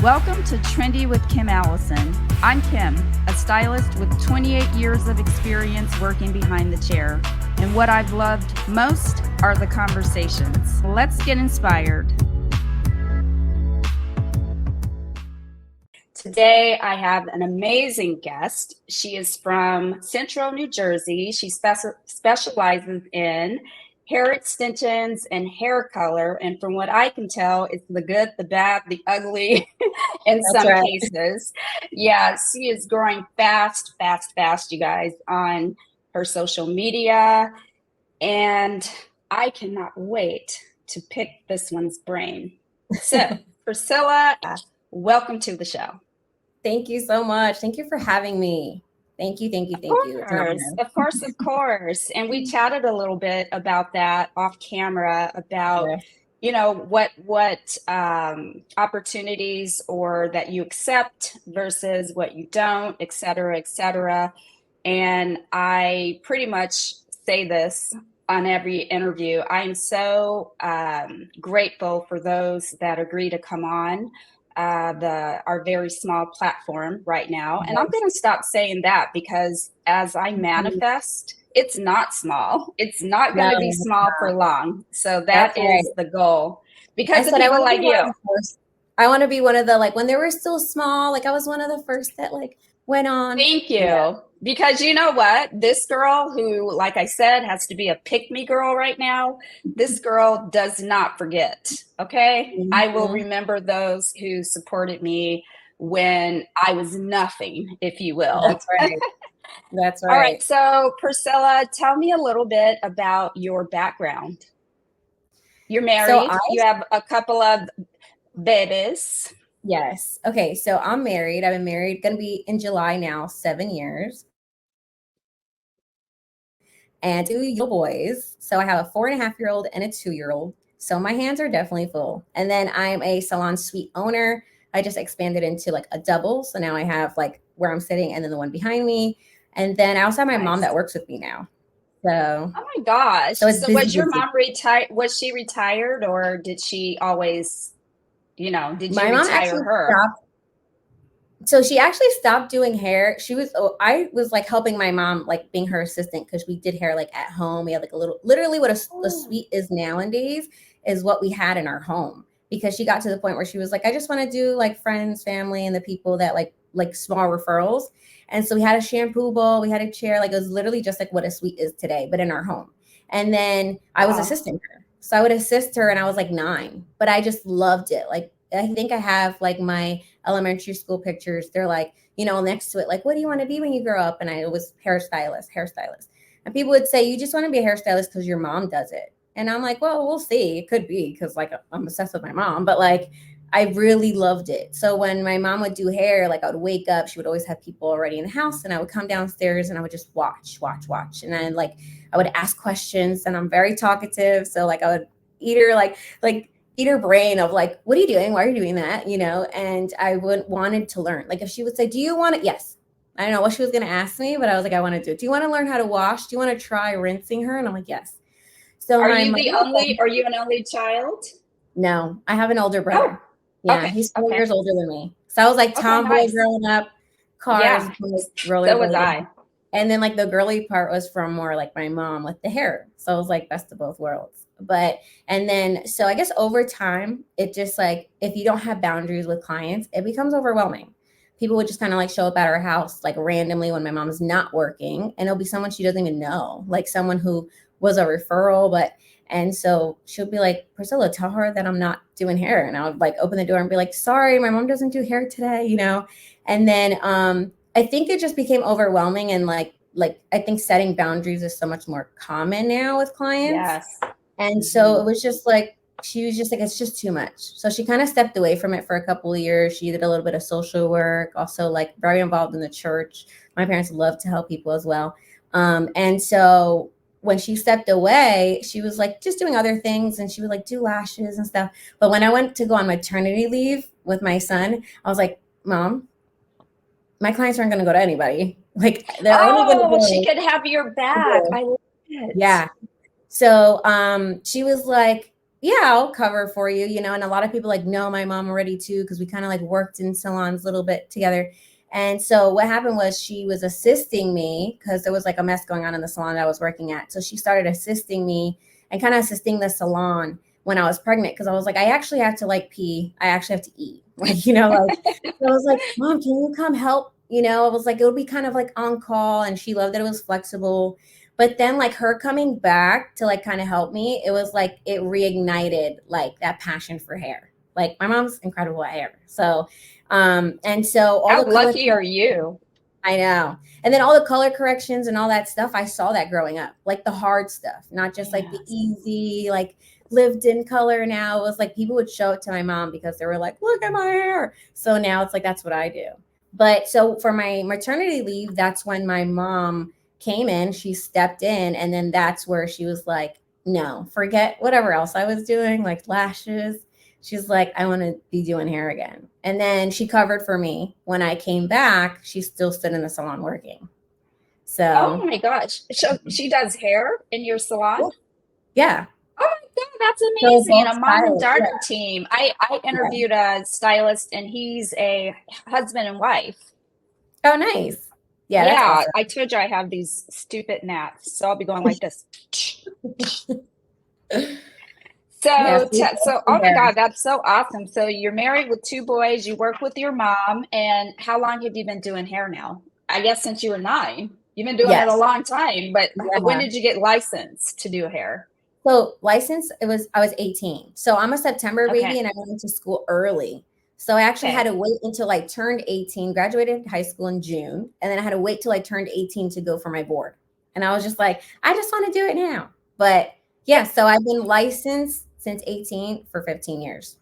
Welcome to Trendy with Kim Allison. I'm Kim, a stylist with 28 years of experience working behind the chair. And what I've loved most are the conversations. Let's get inspired. Today, I have an amazing guest. She is from Central New Jersey. She specializes in hair extensions and hair color. And from what I can tell, it's the good, the bad, the ugly in That's some right. cases. Yeah, she is growing fast, you guys, on her social media. And I cannot wait to pick this one's brain. So, Priscilla, welcome to the show. Thank you so much. Thank you for having me. Thank you. It's an honor. Of course. And we chatted a little bit about that off camera about, Yes. what opportunities or that you accept versus what you don't, et cetera, et cetera. And I pretty much say this on every interview. I'm so grateful for those that agree to come on our very small platform right now. And I'm going to stop saying that because as I manifest, it's not small. It's not going to be small for long. So that is the goal. Because of people like you. I want to be one of the, like, when they were still small, like I was one of the first that like went on. Thank you. Yeah. Because you know what? This girl who, like I said, has to be a pick-me girl right now, this girl does not forget, okay? Mm-hmm. I will remember those who supported me when I was nothing, if you will. That's right. That's right. All right. So, Priscilla, tell me a little bit about your background. You're married. You have a couple of babies. Yes. Okay. So I'm married. I've been married, going to be in July now, 7 years. And 2 little boys. So I have a 4.5-year-old and a 2-year-old. So my hands are definitely full. And then I'm a salon suite owner. I just expanded into like a double. So now I have like where I'm sitting and then the one behind me. And then I also have my mom that works with me now. So, oh my gosh. So was your mom retired? Was she retired or did she always, did you retire her? So she actually stopped doing hair. I was like helping my mom, like being her assistant, because we did hair like at home. We had like a little, literally what a suite is nowadays is what we had in our home, because she got to the point where she was like, I just want to do like friends, family, and the people that like small referrals. And so we had a shampoo bowl, we had a chair, like it was literally just like what a suite is today, but in our home. And then I was assisting her. So I would assist her and I was like 9, but I just loved it. Like, I think I have like my elementary school pictures. They're like, next to it, like, what do you want to be when you grow up? And I was hairstylist. And people would say, you just want to be a hairstylist because your mom does it. And I'm like, well, we'll see. It could be because like I'm obsessed with my mom, but like I really loved it. So when my mom would do hair, like I would wake up, she would always have people already in the house, and I would come downstairs and I would just watch. And then like I would ask questions, and I'm very talkative. So like I would eat her brain of like, what are you doing? Why are you doing that? And I wanted to learn. Like if she would say, do you want it? Yes. I don't know what she was going to ask me, but I was like, I want to do it. Do you want to learn how to wash? Do you want to try rinsing her? And I'm like, yes. So are you an only child? No, I have an older brother. Yeah, okay. He's 4 years older than me. So I was like tomboy growing up, cars, roller. So was I. And then like the girly part was from more like my mom with the hair. So I was like best of both worlds. So I guess over time, it just like, if you don't have boundaries with clients, it becomes overwhelming. People would just kind of like show up at our house like randomly when my mom's not working, and it'll be someone she doesn't even know, like someone who was a referral, and so she'll be like, Priscilla, tell her that I'm not doing hair. And I would like open the door and be like, sorry, my mom doesn't do hair today, And then I think it just became overwhelming, and like I think setting boundaries is so much more common now with clients. Yes. And so it was just like, she was just like, it's just too much. So she kind of stepped away from it for a couple of years. She did a little bit of social work, also like very involved in the church. My parents love to help people as well. And so when she stepped away, she was like just doing other things, and she would like do lashes and stuff. But when I went to go on maternity leave with my son, I was like, Mom, my clients aren't going to go to anybody. Like they're only going to go. She could have your back. I love it. Yeah. So she was like, yeah, I'll cover for you, you know, and a lot of people like know my mom already too, because we kind of like worked in salons a little bit together. And so what happened was she was assisting me because there was like a mess going on in the salon that I was working at. So she started assisting me and kind of assisting the salon when I was pregnant because I was like, I actually have to like pee. I actually have to eat. Like, you know, like so I was like, Mom, can you come help? You know, I was like, it would be kind of like on call. And she loved that it was flexible. But then like her coming back to like kind of help me, it was like it reignited like that passion for hair. Like my mom's incredible at hair. So and so all How the color, lucky are you? I know. And then all the color corrections and all that stuff, I saw that growing up. Like the hard stuff, not just like the Yes. easy, like lived in color now. It was like people would show it to my mom because they were like, look at my hair. So now it's like that's what I do. But so for my maternity leave, that's when my mom came in, she stepped in, and then that's where she was like, no, forget whatever else I was doing, like lashes. She's like, I want to be doing hair again. And then she covered for me. When I came back, she still stood in the salon working. Oh So, my gosh. So she does hair in your salon? yeah. Oh my God, that's So amazing. both A mom and stylists. daughter Yeah. team. I Yeah. interviewed a stylist and he's a husband and wife. Oh, nice. Yeah, that's Yeah, awesome. I told you I have these stupid gnats, so I'll be going like this. Yes. So, We so, both oh do my hair. God, that's so awesome. So you're married with two boys, you work with your mom, and how long have you been doing hair now? I guess since you were 9. You've been doing it a Yes. long time, but when Yeah. did you get licensed to do hair? So license, I was 18. So I'm a September baby Okay. and I went to school early. So I actually had Okay. to wait until I turned 18, graduated high school in June, and then I had to wait till I turned 18 to go for my board. And I was just like, I just want to do it now. But yeah, so I've been licensed since 18 for 15 years.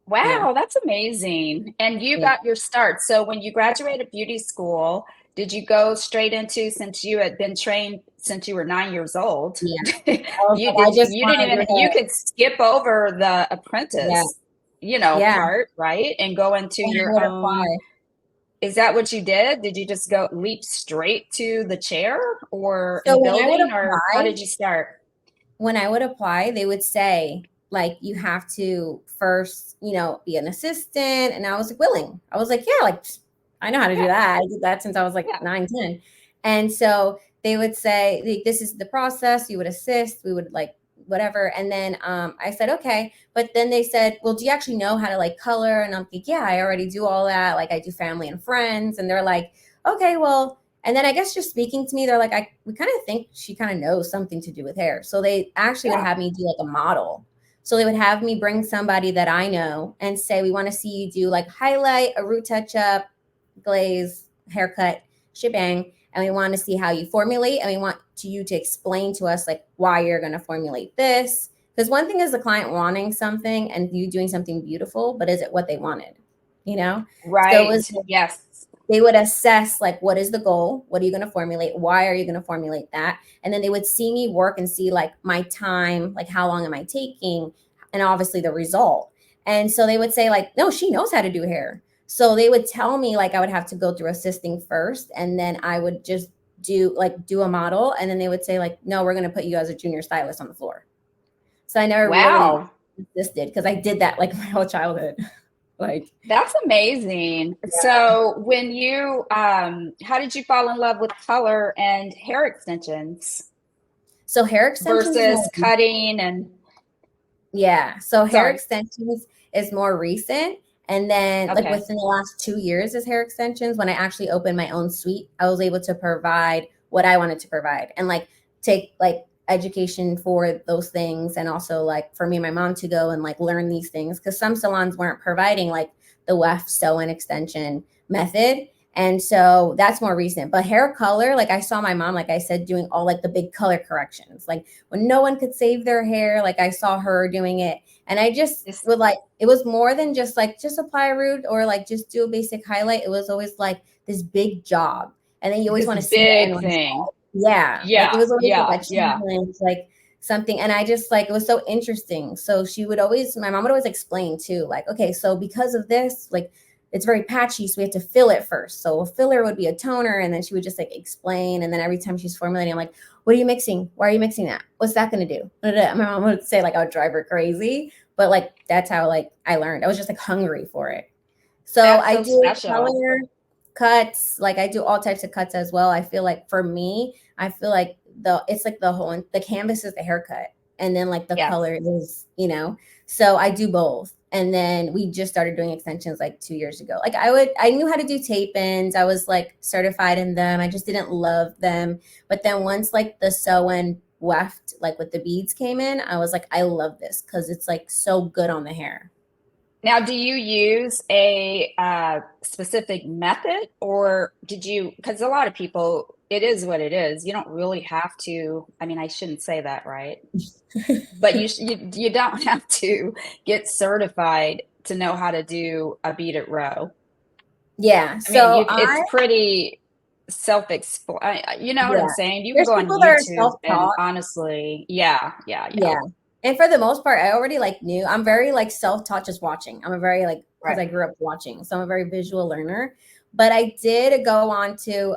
Yeah. Wow, that's amazing. And you Yeah. got your start. So when you graduated beauty school, did you go straight into, since you had been trained since you were 9 years old? Yeah. I was like, I just You want didn't to do even, you hair. could skip over the Yeah. apprentice, Yeah. part, right? And go into And I your would own. apply. Is that what you did? Did you just go leap straight to the chair or So in building, or how did you start? when I would apply, they would say, like, you have to first, you know, be an assistant. And I was like, willing. I was like, yeah, like, I know how to do Yeah, that. I did that since I was like yeah. 9, 10. And so they would say, like, this is the process. You would assist. We would like whatever. And then I said, okay. But then they said, well, do you actually know how to like color? And I'm like, yeah, I already do all that. Like, I do family and friends. And they're like, okay, well, and then I guess just speaking to me, they're like, we kind of think she kind of knows something to do with hair. So they actually would Yeah. have me do like a model. So they would have me bring somebody that I know and say, we want to see you do like highlight, a root touch up, glaze, haircut, shebang. And we want to see how you formulate. And we want you to explain to us like why you're going to formulate this. Because one thing is the client wanting something and you doing something beautiful, but is it what they wanted? You know? So it Right. was Yes. they would assess like what is the goal, what are you going to formulate, why are you going to formulate that, and then they would see me work and see like my time, like how long am I taking, and obviously the result. And so they would say like, no, she knows how to do hair. So they would tell me like I would have to go through assisting first, and then I would just do a model, and then they would say like, no, we're going to put you as a junior stylist on the floor. So I never really Wow. assisted because I did that like my whole childhood. Like, That's amazing. yeah. So when you how did you fall in love with color and hair extensions So hair extensions is versus more. cutting and Yeah. So hair sorry. extensions is more recent. And then like Okay. within the last 2 years is hair extensions. When I actually opened my own suite, I was able to provide what I wanted to provide and like take like education for those things. And also like for me and my mom to go and like learn these things. Cause some salons weren't providing like the weft sew and extension method. And so that's more recent. But hair color, like I saw my mom, like I said, doing all like the big color corrections. Like when no one could save their hair, like I saw her doing it. And I just This would like, it was more than just like, just apply a root or like just do a basic highlight. It was always like this big job. And then you always this want to see the end big thing. result. Yeah. Like it Yeah, was always like yeah, a yeah. challenge, like something. And I just like, it was so interesting. So she would always, my mom would always explain too, like, okay, so because of this, like, it's very patchy, so we have to fill it first. So a filler would be a toner, and then she would just like explain. And then every time she's formulating, I'm like, what are you mixing? Why are you mixing that? What's that going to do? My mom would say like I would drive her crazy, but like that's how like I learned. I was just like hungry for it. So That's I so do special. color cuts, like I do all types of cuts as well. I feel like for me, I feel like it's like the canvas is the haircut, and then like the Yes. color is, so I do both. And then we just started doing extensions like 2 years ago. Like I knew how to do tape ins. I was like certified in them. I just didn't love them. But then once like the sew and weft, like with the beads came in, I was like, I love this because it's like so good on the hair. Now, do you use a specific method, or did you? Because a lot of people, it is what it is. You don't really have to. I mean, I shouldn't say that, right? But you don't have to get certified to know how to do a beaded row. Yeah. I mean, So it's I pretty self-expl. You know what I'm yeah. saying? You can There's go on people that are YouTube and self-taught. honestly, yeah, yeah, yeah. Yeah. And for the most part, I already like knew. I'm very like self-taught just watching. I'm a very like because Right. I grew up watching. So I'm a very visual learner. But I did go on to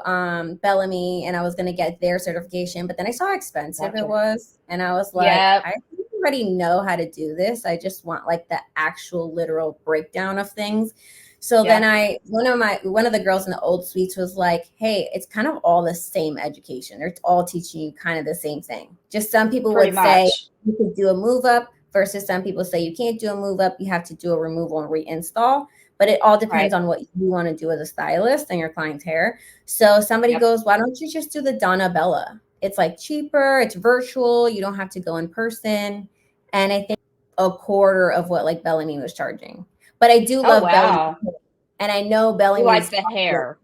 Bellamy and I was gonna get their certification, but then I saw how expensive it Gotcha. was. And I was like, Yep. I already know how to do this. I just want like the actual literal breakdown of things. So then Yep. one of the girls in the old suites was like, hey, it's kind of all the same education. They're all teaching you kind of the same thing. Just some people Pretty would say much. you could do a move up versus some people say you can't do a move up, you have to do a removal and reinstall. But it all depends Right. on what you want to do as a stylist and your client's hair. So somebody Yep. goes, why don't you just do the Donna Bella? It's like cheaper, it's virtual, you don't have to go in person. And I think a quarter of what like Bellamy was charging. But I do Oh, love Bellamy, wow. and I know You like Bellamy's the hair.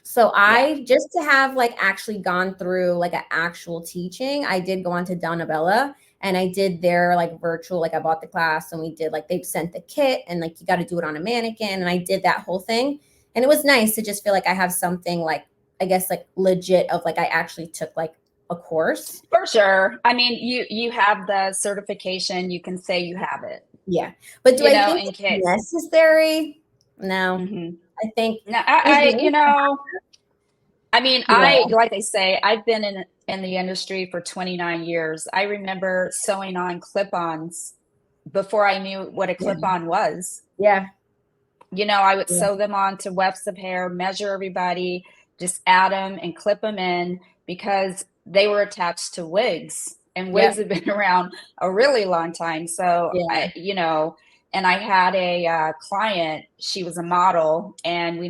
so Yeah. I just to have like actually gone through like an actual teaching, I did go on to Donabella and I did their like virtual, like I bought the class and we did like they sent the kit and like you got to do it on a mannequin and I did that whole thing. And it was nice to just feel like I have something like I guess like legit of like I actually took like a course. For sure. I mean, you have the certification, you can say you have it, Yeah. But do I think in it's case. necessary? No. Hmm. I think No, it was I mean, yeah. like they say, I've been in the industry for 29 years. I remember sewing on clip-ons before I knew what a Yeah. clip-on was. Yeah. I would Yeah. sew them onto wefts of hair, measure everybody, just add them and clip them in because they were attached to wigs, and wigs Yep. have been around a really long time. So Yeah. and I had a client. She was a model, and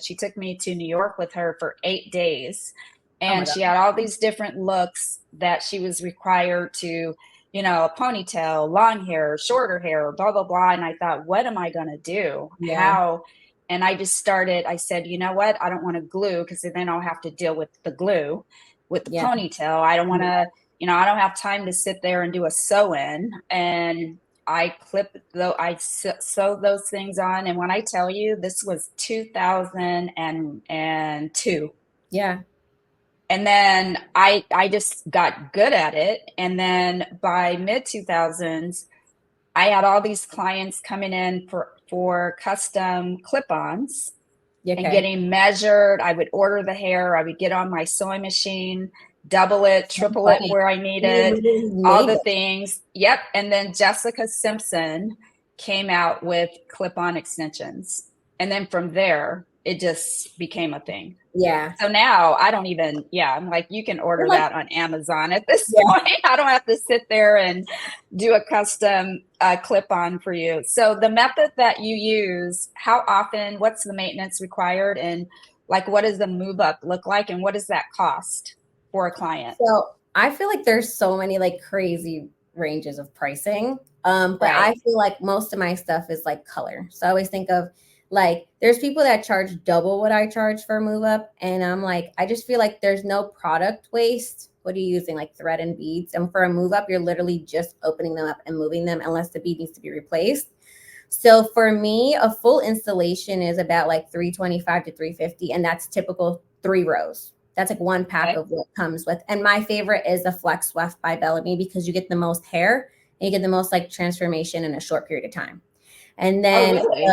she took me to New York with her for 8 days, Oh my and God. she had all these different looks that she was required to a ponytail, long hair, shorter hair, blah, blah, blah. And I thought, what am I going to do? Yeah. How? And I said, you know what? I don't want to glue because then I'll have to deal with the glue with the Yeah. ponytail. I don't want Yeah. to, I don't have time to sit there and do a sew in. And I sew those things on. And when I tell you, this was 2002. Yeah. And then I just got good at it. And then by mid 2000s, I had all these clients coming in for custom clip-ons and Okay. getting measured. I would order the hair, I would get on my sewing machine, double it, So triple it funny. where I You needed, literally all made the it. things. Yep. And then Jessica Simpson came out with clip-on extensions. And then from there, it just became a thing. Yeah. So now I don't even, yeah, I'm like, you can You're order like, that on Amazon at this yeah. point. I don't have to sit there and do a custom clip on for you. So the method that you use, how often, what's the maintenance required? And like, what does the move up look like? And what does that cost for a client? So I feel like there's so many like crazy ranges of pricing. But I Right. feel like most of my stuff is like color. So I always think of like there's people that charge double what I charge for a move up. And I'm like, I just feel like there's no product waste. What are you using? Like thread and beads. And for a move up, you're literally just opening them up and moving them unless the bead needs to be replaced. So for me, a full installation is about like 325 to 350, and that's typical 3 rows. That's like one pack Okay. of what comes with. And my favorite is the Flex Weft by Bellamy because you get the most hair and you get the most like transformation in a short period of time. And Oh, then really?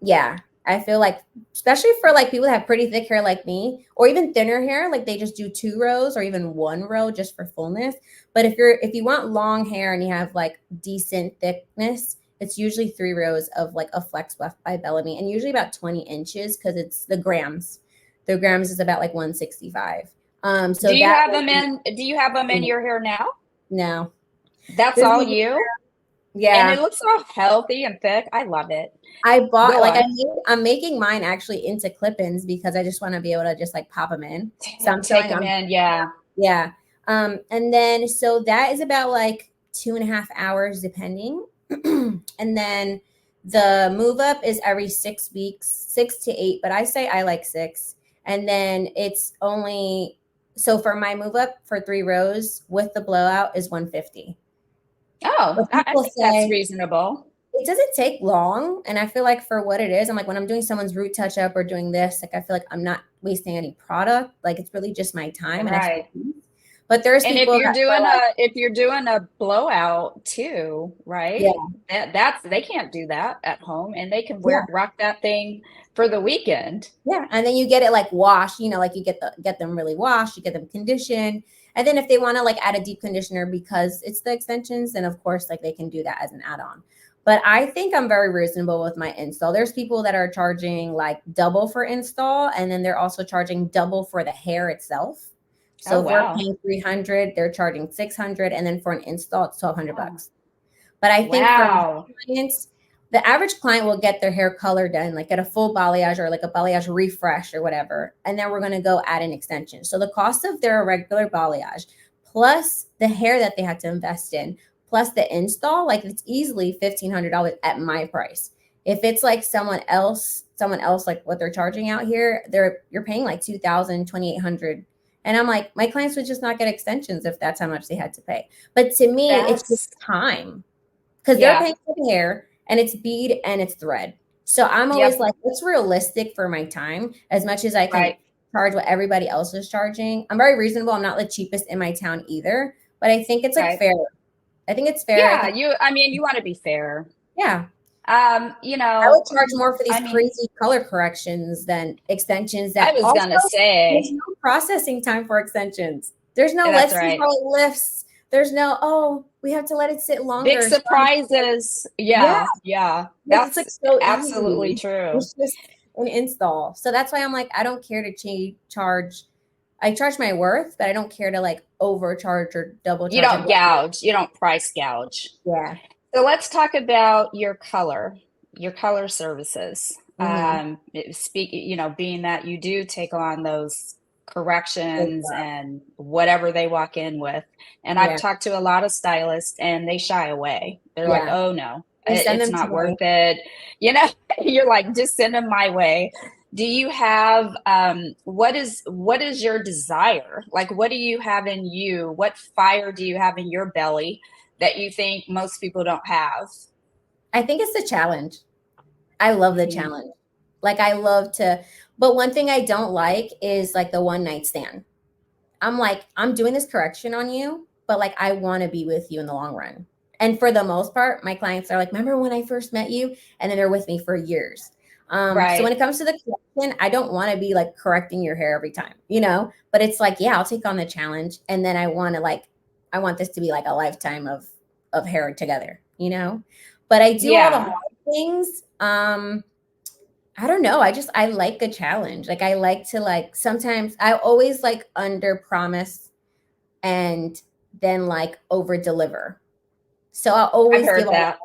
yeah. I feel like, especially for like people that have pretty thick hair like me, or even thinner hair, like they just do 2 rows or even 1 row just for fullness. But if you want long hair and you have like decent thickness, it's usually 3 rows of like a flex weft by Bellamy, and usually about 20 inches because it's the grams. The grams is about like 165. So that would be, Do you have them in your hair now? no. That's This all is, you? And it yeah. looks all healthy and thick. I love it. I bought Go like on. I'm making mine actually into clip-ins because I just want to be able to just like pop them in. So I'm Take telling them I'm in. Yeah. yeah. And then so that is about like 2.5 hours depending. And then the move up is every 6 weeks, 6 to 8, but I say I like 6. And then it's only so for my move up for 3 rows with the blowout is 150. Oh, But I people think that's say reasonable. it doesn't take long. And I feel like for what it is, I'm like, when I'm doing someone's root touch up or doing this, like, I feel like I'm not wasting any product. Like, it's really just my time and Right. expertise. But there's And people that feel like, if you're doing a blowout too, yeah, right? That's they can't do that at home, and they can yeah, rock that thing for the weekend. yeah. And then you get it like washed, like you get them really washed, you get them conditioned. And then if they want to like add a deep conditioner because it's the extensions, then of course, like they can do that as an add-on. But I think I'm very reasonable with my install. There's people that are charging like double for install, and then they're also charging double for the hair itself. Oh So if we're wow. paying 300, they're charging 600, and then for an install, it's 1,200 Wow. bucks. But I think for my Wow. clients, the average client will get their hair color done, like get a full balayage or like a balayage refresh or whatever. And then we're going to go add an extension. So the cost of their regular balayage plus the hair that they had to invest in, plus the install, like it's easily $1,500 at my price. If it's like someone else, like what they're charging out here, you're paying like 2,000, 2,800. And I'm like, my clients would just not get extensions if that's how much they had to pay. But to me, it's just That's time because they're yeah. paying for the hair and it's bead and it's thread. So I'm always Yep. like, what's realistic for my time as much as I can Right. charge what everybody else is charging. I'm very reasonable. I'm not the cheapest in my town either, but I think it's like Right. fair. I think it's fair. I Yeah. think, I mean, you want to be fair. yeah, You I would know, charge more for these I mean, crazy color corrections than extensions I that was also gonna there's say no processing time for extensions. There's no that's let's see right. how it lifts. There's no, oh, we have to let it sit Big longer. surprises. Yeah, Yeah. Yeah. like it's like That's so absolutely easy. true. It's just an install. So that's why I'm like, I don't care to charge. I charge my worth, but I don't care to like overcharge or double You charge. don't gouge. You don't price gouge. Yeah. So let's talk about your color services. Mm-hmm. Being that you do take on those corrections and whatever they walk in with. And I've Yeah. talked to a lot of stylists and they shy away. They're like, Yeah. oh no, You send it's them to not me. worth it. You know, you're like, just send them my way. Do you have what is your desire? Like, what do you have in you? What fire do you have in your belly that you think most people don't have? I think it's the challenge. I love the Mm, challenge. Like I love to, but one thing I don't like is like the one night stand. I'm like, I'm doing this correction on you, but like I want to be with you in the long run. And for the most part, my clients are like, remember when I first met you? And then they're with me for years. So when right. it comes to the correction, I don't want to be like correcting your hair every time, but it's like, yeah, I'll take on the challenge. And then I want this to be like a lifetime of hair together. But I do all the hard Yeah. things. I don't know. I like a challenge. Like I like to like sometimes I always like under promise and then like over deliver. So I I've always give heard all that.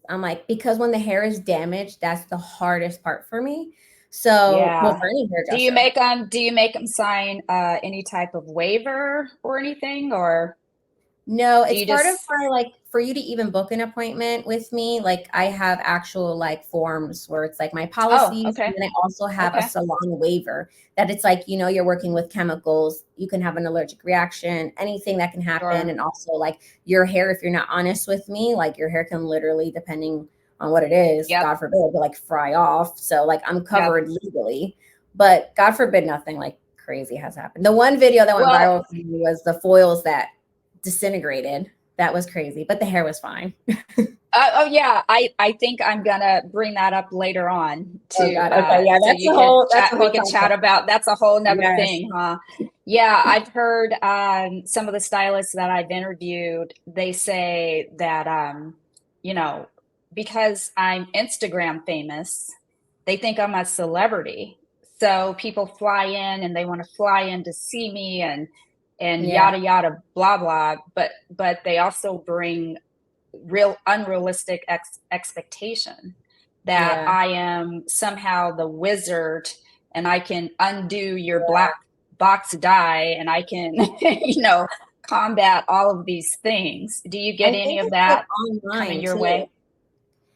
I'm like, because when the hair is damaged, that's the hardest part for me. So, well, Yeah. for any hairdresser. Do you make them sign any type of waiver or anything, or No, do it's you part of just my like for you to even book an appointment with me. Like I have actual like forms where it's like my Oh, policies, and okay. then I also have a Okay. salon waiver that it's like, you're working with chemicals, you can have an allergic reaction, anything that can happen. Sure. And also like your hair, if you're not honest with me, like your hair can literally, depending on what it is, Yep. God forbid, but like fry off. So like I'm Yep. covered legally, but God forbid nothing like crazy has happened. The one video that went Well, viral for me was the foils that disintegrated That was crazy, but the hair was fine. Oh yeah, I think I'm gonna bring that up later on Oh God. Okay. Yeah. so That's you a could whole. That's chat. a We whole could chat topic. about that's a whole nother Yes. thing, huh? Yeah, I've heard some of the stylists that I've interviewed. They say that you know, because I'm Instagram famous, they think I'm a celebrity. So people fly in and they want to fly in to see me and Yeah. yada yada blah blah. But they also bring real unrealistic expectation that Yeah. I am somehow the wizard and I can undo your black box dye and I can, combat all of these things. Do you get I any think of it's like that coming online your too. way?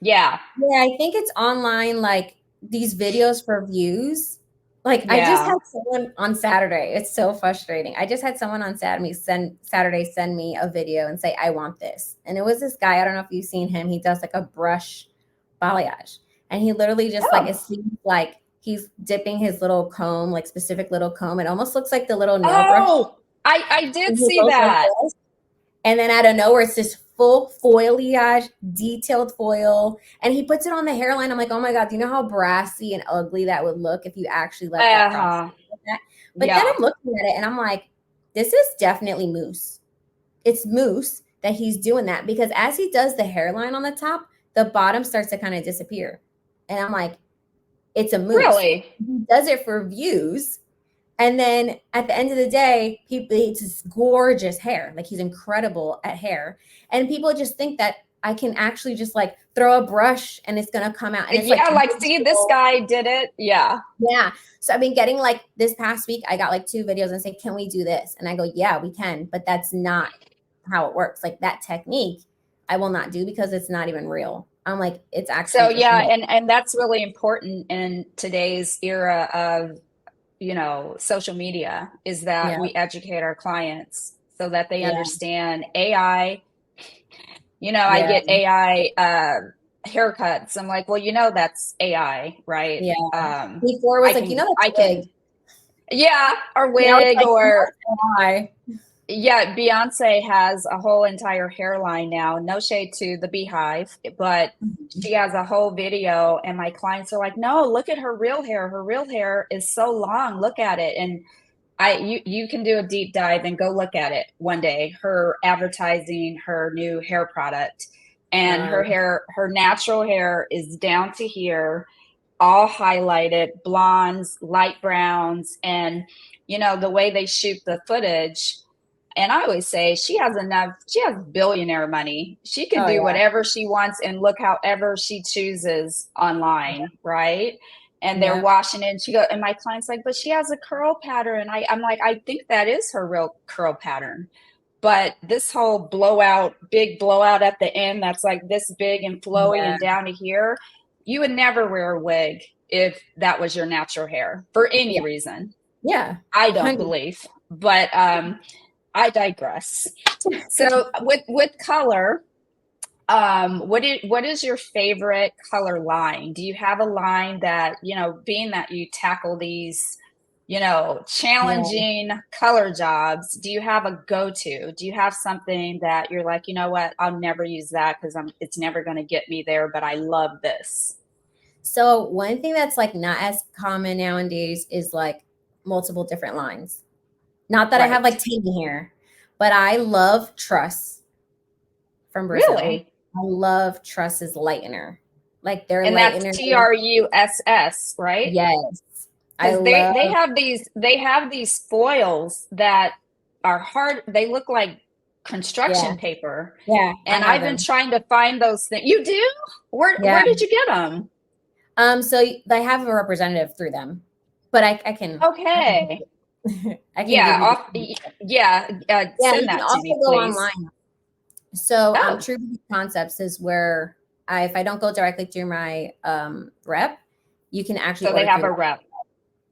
Yeah. Yeah, I think it's online, like these videos for views. Like I just Yeah. had someone on Saturday. It's so frustrating. I just had someone on Saturday send me a video and say, I want this. And it was this guy, I don't know if you've seen him. He does like a brush balayage. And he literally just like it Oh. seems like he's dipping his little comb, like specific little comb. It almost looks like the little nail brush. Oh, I did And he see goes like that. this. And then out of nowhere, it's this full foliage, detailed foil. And he puts it on the hairline. I'm like, oh my God, do you know how brassy and ugly that would look if you actually let that process Uh-huh. like that? But then Yeah. I'm looking at it and I'm like, this is definitely mousse. It's mousse that he's doing that because as he does the hairline on the top, the bottom starts to kind of disappear. And I'm like, it's a mousse. Really? He does it for views. And then at the end of the day, it's this gorgeous hair. Like he's incredible at hair. And people just think that I can actually just like throw a brush and it's gonna come out. And it's like Yeah, like see this digital. guy did it. Yeah. Yeah. So I've been getting like this past week, I got like 2 videos and say, can we do this? And I go, yeah, we can, but that's not how it works. Like that technique, I will not do because it's not even real. I'm like, it's So actually just yeah, me. and that's really important in today's era of, social media is that Yeah. we educate our clients so that they Yeah. understand AI. I Yeah. get AI haircuts. I'm like, well, that's AI, right? Yeah. Before it was I like, can that's I a wig. can yeah, or Now it's wig like, or why? yeah, Beyonce has a whole entire hairline now. No shade to the Beehive, but she has a whole video, and my clients are like, "No, look at her real hair. Her real hair is so long. Look at it." And you can do a deep dive and go look at it one day. Her advertising her new hair product, and her natural hair is down to here, all highlighted, blondes, light browns, and the way they shoot the footage. And I always say she has billionaire money. She can Oh do yeah. whatever she wants and look however she chooses online, right? And they're Yeah. washing it. And and my client's like, but she has a curl pattern. I'm like, I think that is her real curl pattern. But this whole big blowout at the end that's like this big and flowy Yeah. and down to here, you would never wear a wig if that was your natural hair for any Yeah. reason. Yeah. I don't 100. believe. But I digress. So with color, what is your favorite color line? Do you have a line that, being that you tackle these, Yeah. challenging color jobs, do you have a go-to? Do you have something that you're like, you know what, I'll never use that because it's never going to get me there, but I love this. So one thing that's like not as common nowadays is like multiple different lines. Not that I have Right. like tangy hair, but I love Truss from Brazil. Really? I love Truss's lightener. Like their And that's lightener. Truss, right? Yes. I Because they love. have these foils that are hard. They look like Yeah. construction paper, Yeah. I and have I've been them. trying to find those things. You do? Where Yeah. did you get them? So they have a representative through them, but Okay. I can give Yeah. you the Yeah. yeah, Send you can that to also me, go please. online. So Oh, True Beauty Concepts is where if I don't go directly through my rep, you can actually so they order have through a that. rep.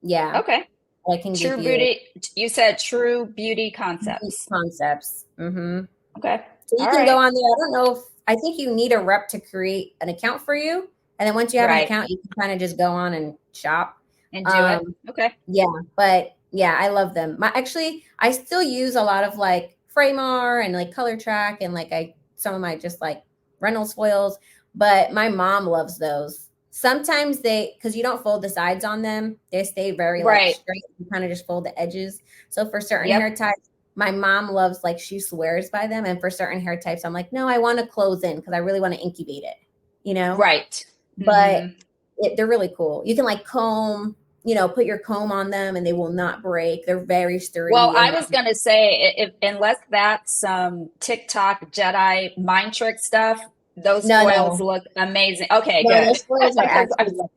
Yeah. Okay. I can give True you Beauty. You said True Beauty beauty Concepts. concepts. Okay. So you All can go right. on there. I don't know if I think you need a rep to create an account for you. And then once you have an Right. account, you can kind of just go on and shop. And do it. Um, Okay. yeah, but yeah, I love them. I still use a lot of like Framar and like Color Track and like some of my just like Reynolds foils. But my mom loves those. Sometimes because you don't fold the sides on them, they stay very like Right. straight. You kind of just fold the edges. So for certain Yep. hair types, my mom loves, like, she swears by them. And for certain hair types, I'm like, no, I want to close in because I really want to incubate it, you know? Right. But Hmm. they're really cool. You can like comb, put your comb on them and they will not break. They're very Well, sturdy. I And was going to say, if unless that's some TikTok Jedi mind trick stuff, those no, foils no, look amazing. Okay, no, good. those foils are Because actually, like,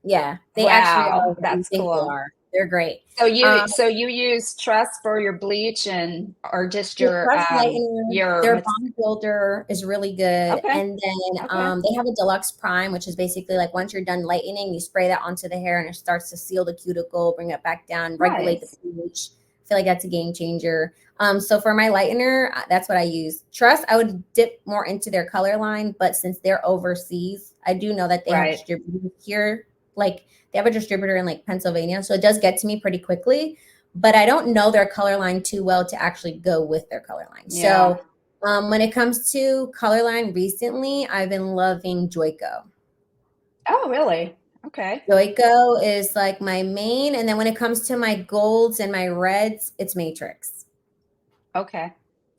yeah, they actually are wow, what you that's think they cool. are. They're great. So you Um, so you use Truss for your bleach and or just The crust lightener, your their bond builder is really good. okay. And then Okay. they have a deluxe prime, which is basically like once you're done lightening, you spray that onto the hair and it starts to seal the cuticle, bring it back down, regulate the Nice. pH. I feel like that's a game changer. So for my lightener, that's what I use. Trust, I would dip more into their color line, but since they're overseas, I do know that they have Right. distributors here. Like they have a distributor in like Pennsylvania, so it does get to me pretty quickly, but I don't know their color line too well to actually go with their color line. Yeah. So when it comes to color line recently, I've been loving Joico. Oh, really? Okay. Joico is like my main. And then when it comes to my golds and my reds, it's Matrix. Okay.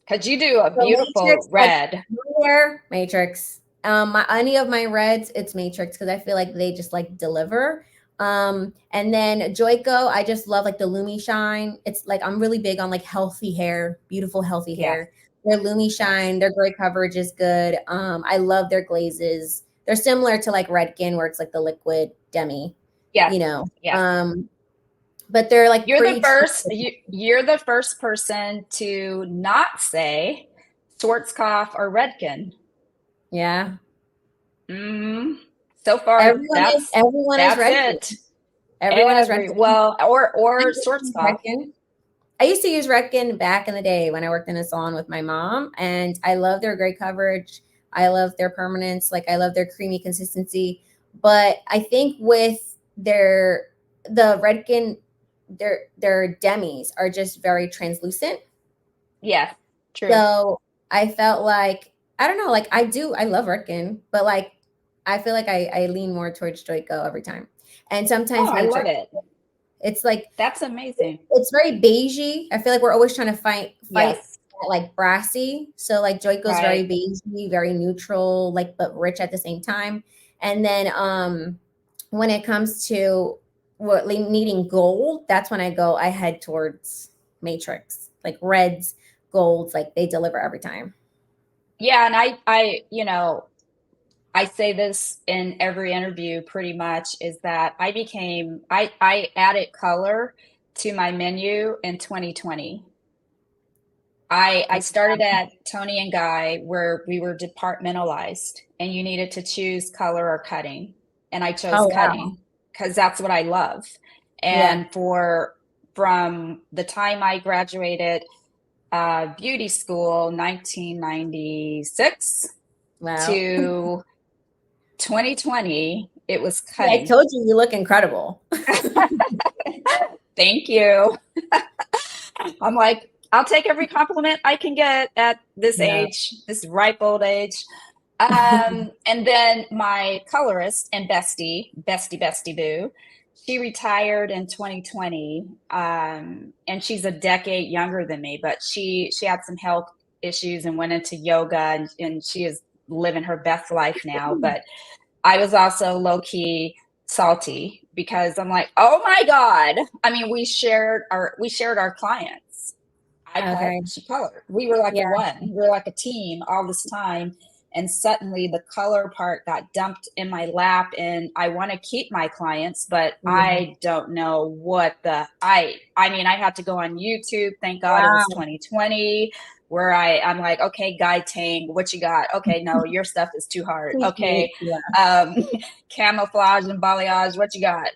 Because you do a So beautiful Matrix, like red. my hair, Matrix. Any of my reds, it's Matrix because I feel like they just like deliver. And then Joico, I just love like the Lumi Shine. It's like I'm really big on like healthy hair, beautiful healthy Yes. hair. Their Lumi Yes. Shine, their gray coverage is good. I love their glazes. They're similar to like Redken, where it's like the liquid demi, Yes. you know. Yes. But they're like You're the pretty first treated. you're the first person to not say Schwarzkopf or Redken. Yeah. Mm, so far, Everyone is that's Redken. it. Everyone is Every Redken. well, I or used to use Schwarzkopf. Redken. I used to use Redken back in the day when I worked in a salon with my mom, and I love their gray coverage. I love their permanence. Like I love their creamy consistency. But I think with the Redken, their demis are just very translucent. Yes, true. So I felt like I don't know, like I love Redken, but like I feel like I lean more towards Joico every time. And Oh, sometimes I love Matrix. it. It's like That's amazing. it's very beigey. I feel like we're always trying to fight Yes, like brassy. So like Joico's very right. beigey, very neutral, like but rich at the same time. And then when it comes to what like, needing gold, that's when I head towards Matrix. Like reds, golds, like they deliver every time. Yeah, and I say this in every interview pretty much is that I added color to my menu in 2020. I started at Tony and Guy where we were departmentalized and you needed to choose color or cutting. And I chose Oh wow. cutting because that's what I love. Yeah. And from the time I graduated beauty school, 1996 Wow. to 2020, it was Yeah, I cutting. told you you look incredible. Thank you. I'm like, I'll take every compliment I can get at this Yeah. age, this ripe old age. And then my colorist and bestie boo, she retired in 2020. And she's a decade younger than me, but she had some health issues and went into yoga and she is living her best life now. But I was also low key salty because I'm like, oh my God. I mean, we shared our clients. I cut, Okay. she colored. We were like a Yeah. one. We were like a team all this time. And suddenly the color part got dumped in my lap and I want to keep my clients, but Yeah. I don't know what I mean, I had to go on YouTube. Thank God it was Wow. 2020 where I'm like, okay, Guy Tang, what you got? Okay, no, your stuff is too hard. Appreciate Okay. yeah. Um, camouflage and balayage, what you got?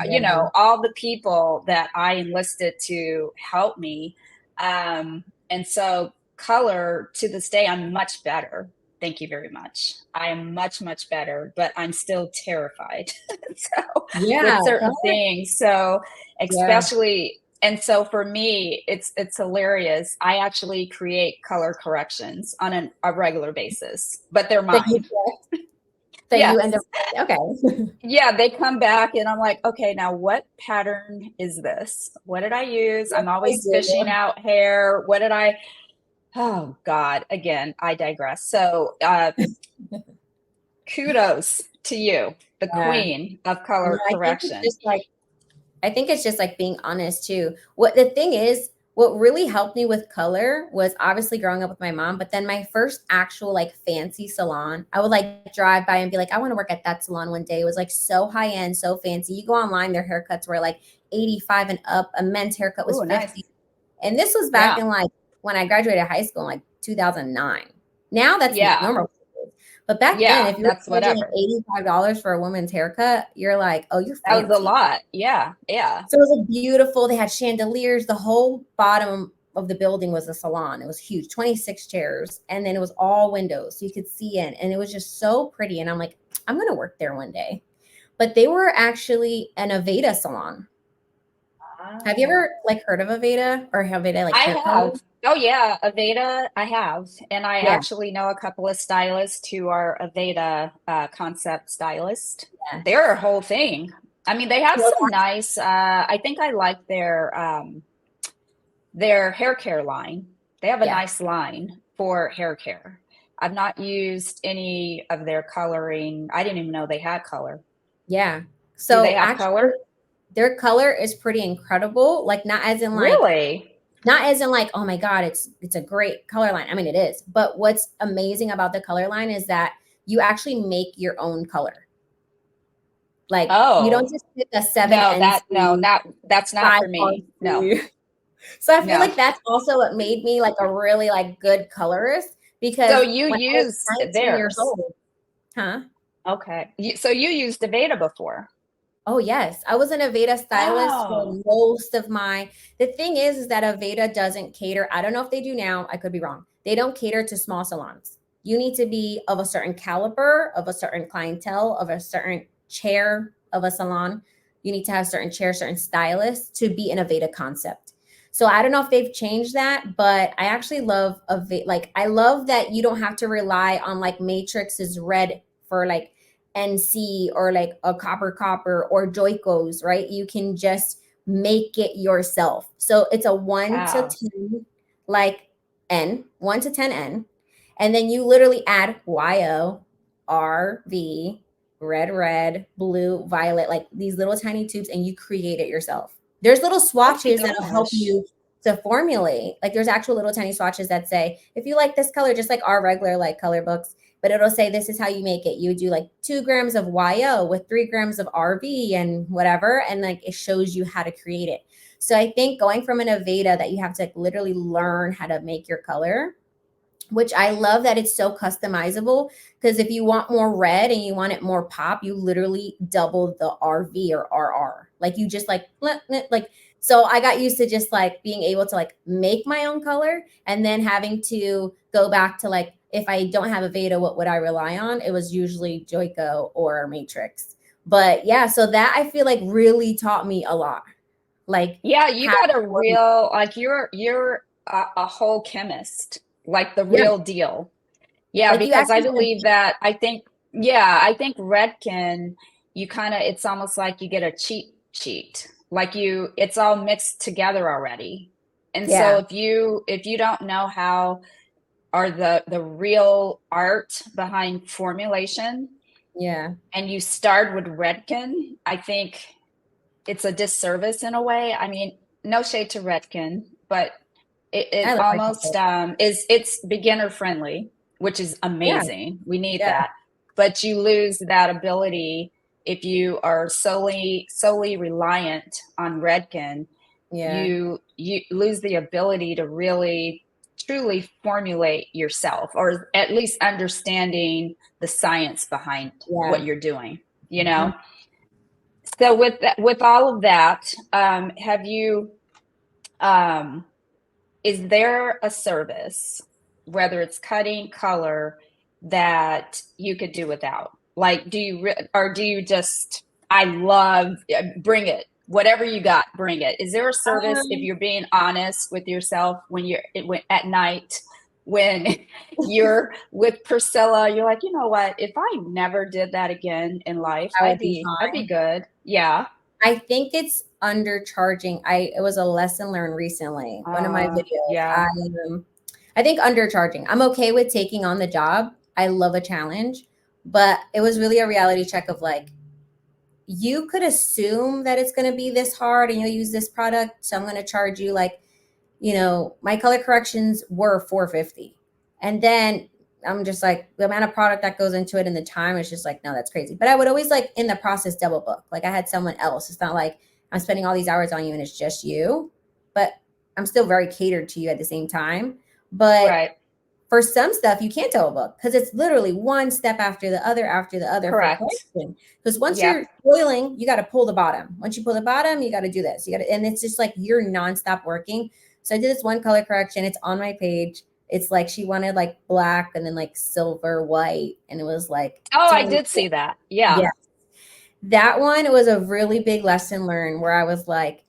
Yeah. All the people that I enlisted to help me and so color to this day, I'm much better. Thank you very much. I am much, much better, but I'm still terrified. So Yeah. with certain Color. things. So Yeah. especially And so for me, it's hilarious. I actually create color corrections on a regular basis, but they're that you mine. that you end Yes. up okay. Yeah, they come back and I'm like, okay, now what pattern is this? What did I use? Yes, I'm I always fishing do. out hair. What did I? Oh God, again, I digress. So kudos to you, the Yeah. queen of No, color I think it's correction. just like I think it's just like being honest too. What the thing is, what really helped me with color was obviously growing up with my mom, but then my first actual like fancy salon, I would like drive by and be like, I want to work at that salon one day. It was like so high end, so fancy. You go online, their haircuts were like 85 and up. A men's haircut was Oh, nice. 50. And this was back Yeah. in like when I graduated high school in like 2009. Now that's Yeah. normal. But back then, Yeah. if you were That's charging like whatever. $85 for a woman's haircut, you're like, oh, you're That was a fancy. lot. Yeah. Yeah. So it was like beautiful. They had chandeliers. The whole bottom of the building was a salon. It was huge, 26 chairs. And then it was all windows. So you could see in. And it was just so pretty. And I'm like, I'm going to work there one day. But they were actually an Aveda salon. Have you Ah. ever like heard of Aveda or Aveda like I hair color? have. Oh yeah, Aveda, I have. And I Yeah. actually know a couple of stylists who are Aveda concept stylist. Yeah. They're a whole thing. I mean, they have Well, some nice I think I like their hair care line. They have a yeah. nice line for hair care. I've not used any of their coloring. I didn't even know they had color. Yeah. Do they So have actually color? their color is pretty incredible. Like Really? not as in like, oh my God, it's a great color line. I mean, it is. But what's amazing about the color line is that you actually make your own color. Like you don't Oh, just pick a 7 no, that no, NC not that's not 5 for me. No. RC. So I feel No. like that's also what made me like a really like good colorist So because you when I was used 19 years theirs. old, huh? Okay. So you used Aveda before. Oh yes, I was an Aveda stylist for Oh. most of my. The thing is that Aveda doesn't cater. I don't know if they do now. I could be wrong. They don't cater to small salons. You need to be of a certain caliber, of a certain clientele, of a certain chair of a salon. You need to have certain chairs, certain stylists to be an Aveda concept. So I don't know if they've changed that, but I actually love Aveda. Like I love that you don't have to rely on like Matrix's red for like NC or like a copper or Joico's, right? You can just make it yourself. So it's a 1 to Wow. 10 like N, 1 to 10 N. And then you literally add YO, RV, red, blue, violet, like these little tiny tubes, and you create it yourself. There's little Oh my swatches that'll help gosh. you to formulate. Like there's actual little tiny swatches that say, if you like this color, just like our regular like color books, but it'll say this is how you make it. You do like 2 grams of YO with 3 grams of RV and whatever. And like it shows you how to create it. So I think going from an Aveda that you have to like literally learn how to make your color, which I love that it's so customizable because if you want more red and you want it more pop, you literally double the RV or RR. Like you just like so I got used to just like being able to like make my own color and then having to go back to like if I don't have a Veda, what would I rely on? It was usually Joico or Matrix. But yeah, so that I feel like really taught me a lot. Like Yeah, you how got a real like you're a whole chemist, like the yeah, real deal. Yeah, like you because I actually believe that I think Redken, you kind of it's almost like you get a cheat sheet. Like it's all mixed together already. And so yeah, if you don't know how are the real art behind formulation yeah. and you start with Redken, I think it's a disservice in a way. I mean, no shade to Redken, but I it love like almost it's beginner friendly, which is yeah, amazing. We need yeah, that. But you lose that ability if you are solely reliant on Redken. yeah, You lose the ability to really truly formulate yourself, or at least understanding the science behind what yeah. you're doing, you know? Mhm. So with that, with all of that, have you um, is there a service, whether it's cutting, color, that you could do without? Like, or do you just, I love, bring it, whatever you got, bring it. Is there a service, if Um, you're being honest with yourself, when at night, when you're with Priscilla, you're like, you know what? If I never did that again in life, I would be I'd be fine. good. Yeah. I think it's undercharging. It was a lesson learned recently. One of my videos. Yeah. I think undercharging. I'm okay with taking on the job. I love a challenge, but it was really a reality check of like, you could assume that it's going to be this hard and you'll use this product, so I'm going to charge you like, my color corrections were 450. And then I'm just like, the amount of product that goes into it and the time is just like, no, that's crazy. But I would always like in the process double book. Like I had someone else. It's not like I'm spending all these hours on you and it's just you, but I'm still very catered to you at the same time. But Right. for some stuff, you can't double book because it's literally one step after the other for Correct. correction. Because once Yep. you're oiling, you got to pull the bottom. Once you pull the bottom, you got to do this. You got to, and it's just like you're nonstop working. So I did this one color correction. It's on my page. It's like she wanted like black and then like silver white, and it was like, Oh, I dang, did see that. Yeah. yeah. That one was a really big lesson learned where I was like,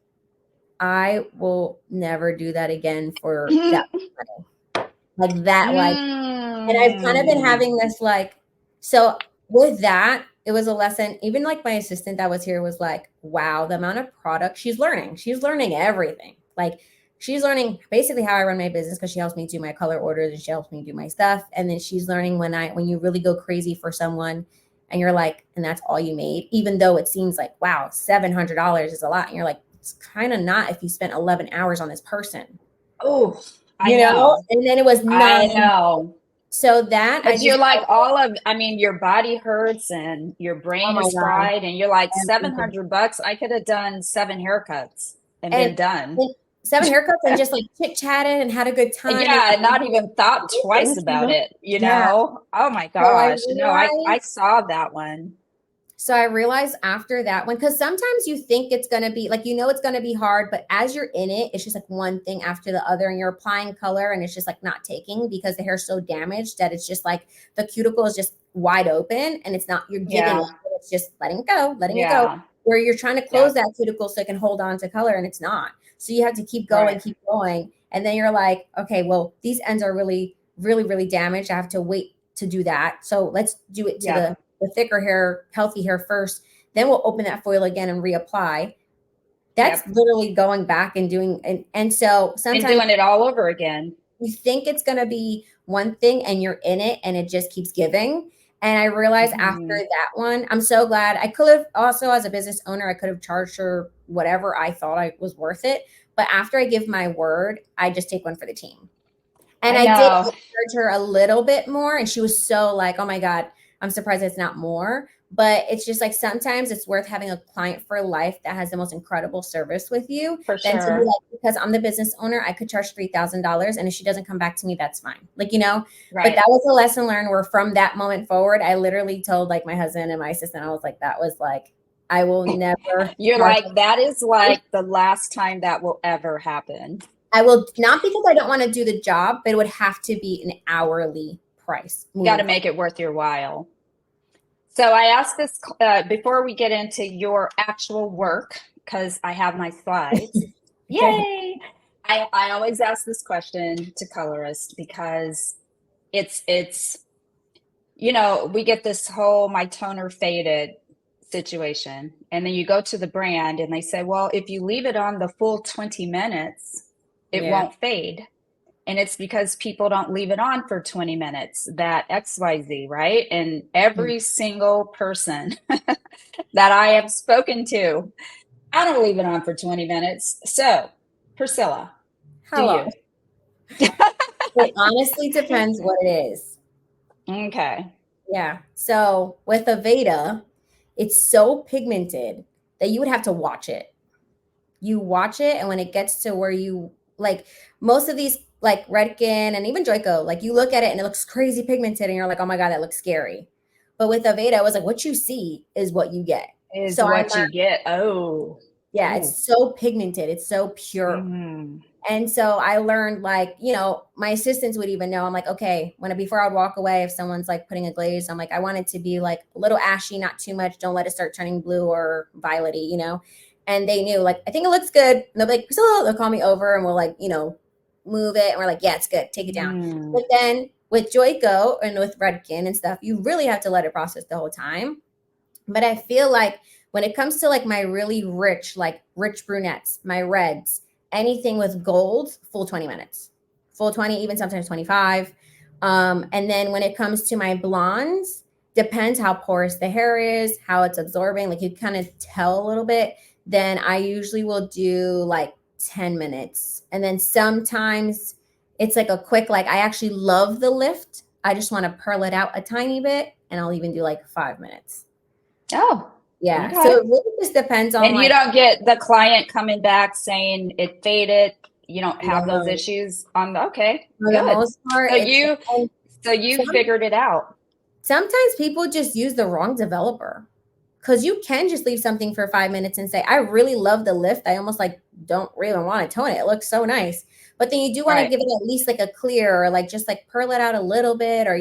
I will never do that again for that money. Like that, like, and I've kind of been Mm. having this like, so with that, it was a lesson. Even like my assistant that was here was like, wow, the amount of product she's learning. She's learning everything. Like she's learning basically how I run my business because she helps me do my color orders and she helps me do my stuff. And then she's learning when you really go crazy for someone and you're like, and that's all you made, even though it seems like, wow, $700 is a lot. And you're like, it's kind of not if you spent 11 hours on this person, Oh, I know. and then it was I nine. know. So that I Because you're just like I mean, your body hurts and your oh brain my is God. fried, and you're like, Everything. $700. I could have done 7 haircuts and And been done. and 7 haircuts and just, like, chit-chatted and had a good time and, Yeah, like, and not even thought twice about it, Yeah. Oh my So I gosh. No, I realized saw that one. so I realized after that one, because sometimes you think it's gonna be like, it's gonna be hard, but as you're in it, it's just like one thing after the other, and you're applying color and it's just like not taking because the hair's so damaged that it's just like the cuticle is just wide open and it's not, you're giving it. Yeah. It's just letting it go. Yeah. Where you're trying to close Yep. that cuticle so it can hold on to color and it's not. So you have to Right. keep going. And then you're like, okay, well, these ends are really, really, really damaged. I have to wait to do that. So let's do it to Yep. the thicker hair, healthy hair first. Then we'll open that foil again and reapply. That's Yep. literally going back and doing, and so And sometimes doing it all over again. you think it's going to be one thing and you're in it and it just keeps giving. And I realized after Mhm. that one, I'm so glad. I could have also, as a business owner, I could have charged her whatever I thought I was worth it. But after I give my word, I just take one for the team. And I I did know. charge her a little bit more, and she was so like, "Oh my God, I'm surprised it's not more." But it's just like sometimes it's worth having a client for life that has the most incredible service with you For than to be sure. like, because I'm the business owner, I could charge $3,000, and if she doesn't come back to me, that's fine. But Right. that was a lesson learned. Where from that moment forward, I literally told like my husband and my assistant, I was like, that was like, I will never You're charge. like, that is like the last time that will ever happen. I will not, because I don't want to do the job, but it would have to be an hourly price You got moving to forward. make it worth your while. So I asked this before we get into your actual work, because I have my slides. Okay. Yay! I always ask this question to colorists because it's we get this whole my toner faded situation. And then you go to the brand and they say, well, if you leave it on the full 20 minutes, it Yeah. won't fade. And it's because people don't leave it on for 20 minutes, that XYZ, right? And every single person that I have spoken to, I don't leave it on for 20 minutes. So, Priscilla, do Hello. you? It honestly depends what it is. Okay. Yeah. So with Aveda, it's so pigmented that you would have to watch it. You watch it, and when it gets to where you like most of these like Redken and even Joico, like you look at it and it looks crazy pigmented, and you're like, oh my God, that looks scary. But with Aveda, it was like what you see is what you get. Is So I what learned, you get. Oh. yeah, Ooh. it's so pigmented, it's so pure. Mm. And so I learned, like, my assistants would even know. I'm like, okay, before I'd walk away, if someone's like putting a glaze, I'm like, I want it to be like a little ashy, not too much. Don't let it start turning blue or violety. and they knew, like, I think it looks good. And they'll be like, Priscilla, they'll call me over and we'll, like, move it. And we're like, yeah, it's good. Take it down. Mm. But then with Joico and with Redken and stuff, you really have to let it process the whole time. But I feel like when it comes to like my really rich, like rich brunettes, my reds, anything with gold, full 20 minutes, full 20, even sometimes 25. And then when it comes to my blondes, depends how porous the hair is, how it's absorbing. Like you kind of tell a little bit. Then I usually will do like 10 minutes. And then sometimes it's like a quick, like I actually love the lift. I just want to pearl it out a tiny bit. And I'll even do like 5 minutes. Oh, Yeah. So okay. it really just depends on And you like, don't get the client coming back saying it faded. You don't have those no, issues on the, okay, for the good. most part, So it's you, and so you some, figured it out. sometimes people just use the wrong developer because you can just leave something for 5 minutes and say, I really love the lift. I almost like don't really want to tone it. It looks so nice. But then you do want to Right. give it at least like a clear or like just like pearl it out a little bit or,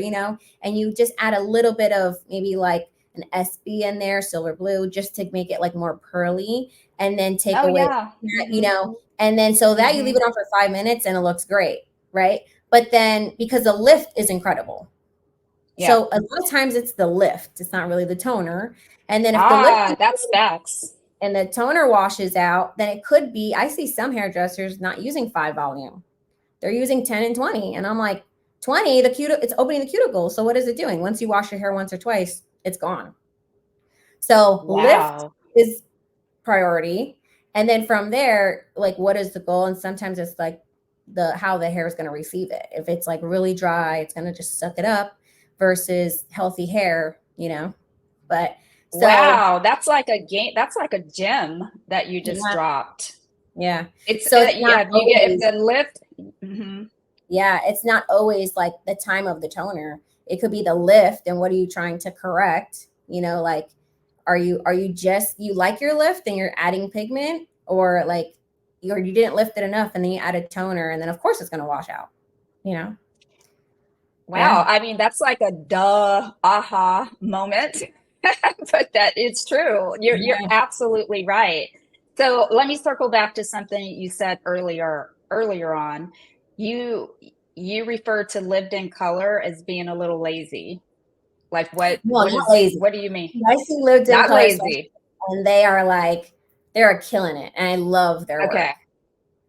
and you just add a little bit of maybe like an SB in there, silver blue, just to make it like more pearly and then take Oh away, yeah. Mm-hmm. and then so that you leave Mm-hmm. it on for 5 minutes and it looks great. Right. But then because the lift is incredible. Yeah. So a lot of times it's the lift. It's not really the toner. And then if the lift Ah, that's facts. and the toner washes out, then it could be, I see some hairdressers not using 5 volume. They're using 10 and 20. And I'm like, 20, it's opening the cuticle. So what is it doing? Once you wash your hair once or twice, it's gone. So lift Wow. is priority. And then from there, like what is the goal? And sometimes it's like how the hair is going to receive it. If it's like really dry, it's going to just suck it up versus healthy hair. But so Wow. That's like a game. That's like a gem that you just yeah, dropped. yeah. It's, So it's not yeah, you get, if always, the lift, mhm. yeah, it's not always like the time of the toner. It could be the lift and what are you trying to correct? Like are you just you like your lift and you're adding pigment or like or you didn't lift it enough and then you add a toner and then of course it's gonna wash out, you know? Yeah. Wow. I mean, that's like a duh aha moment, but that it's true. You're Yeah. absolutely right. So let me circle back to something you said earlier on. You you refer to lived in color as being a little lazy. Like Well, not lazy. what do you mean? I see lived in Not color lazy. and they are like they're killing it and I love their Okay. work.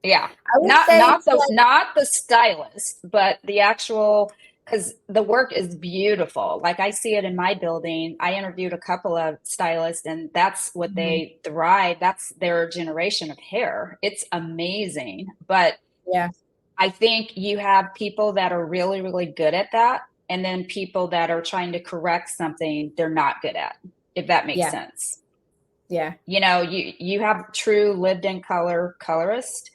Yeah. I would say like Not the stylist, but the actual, because the work is beautiful. Like I see it in my building. I interviewed a couple of stylists and that's what mhm, they thrive. That's their generation of hair. It's amazing. But yeah, I think you have people that are really, really good at that, and then people that are trying to correct something they're not good at, if that makes yeah, sense. yeah. You have true lived in color colorist,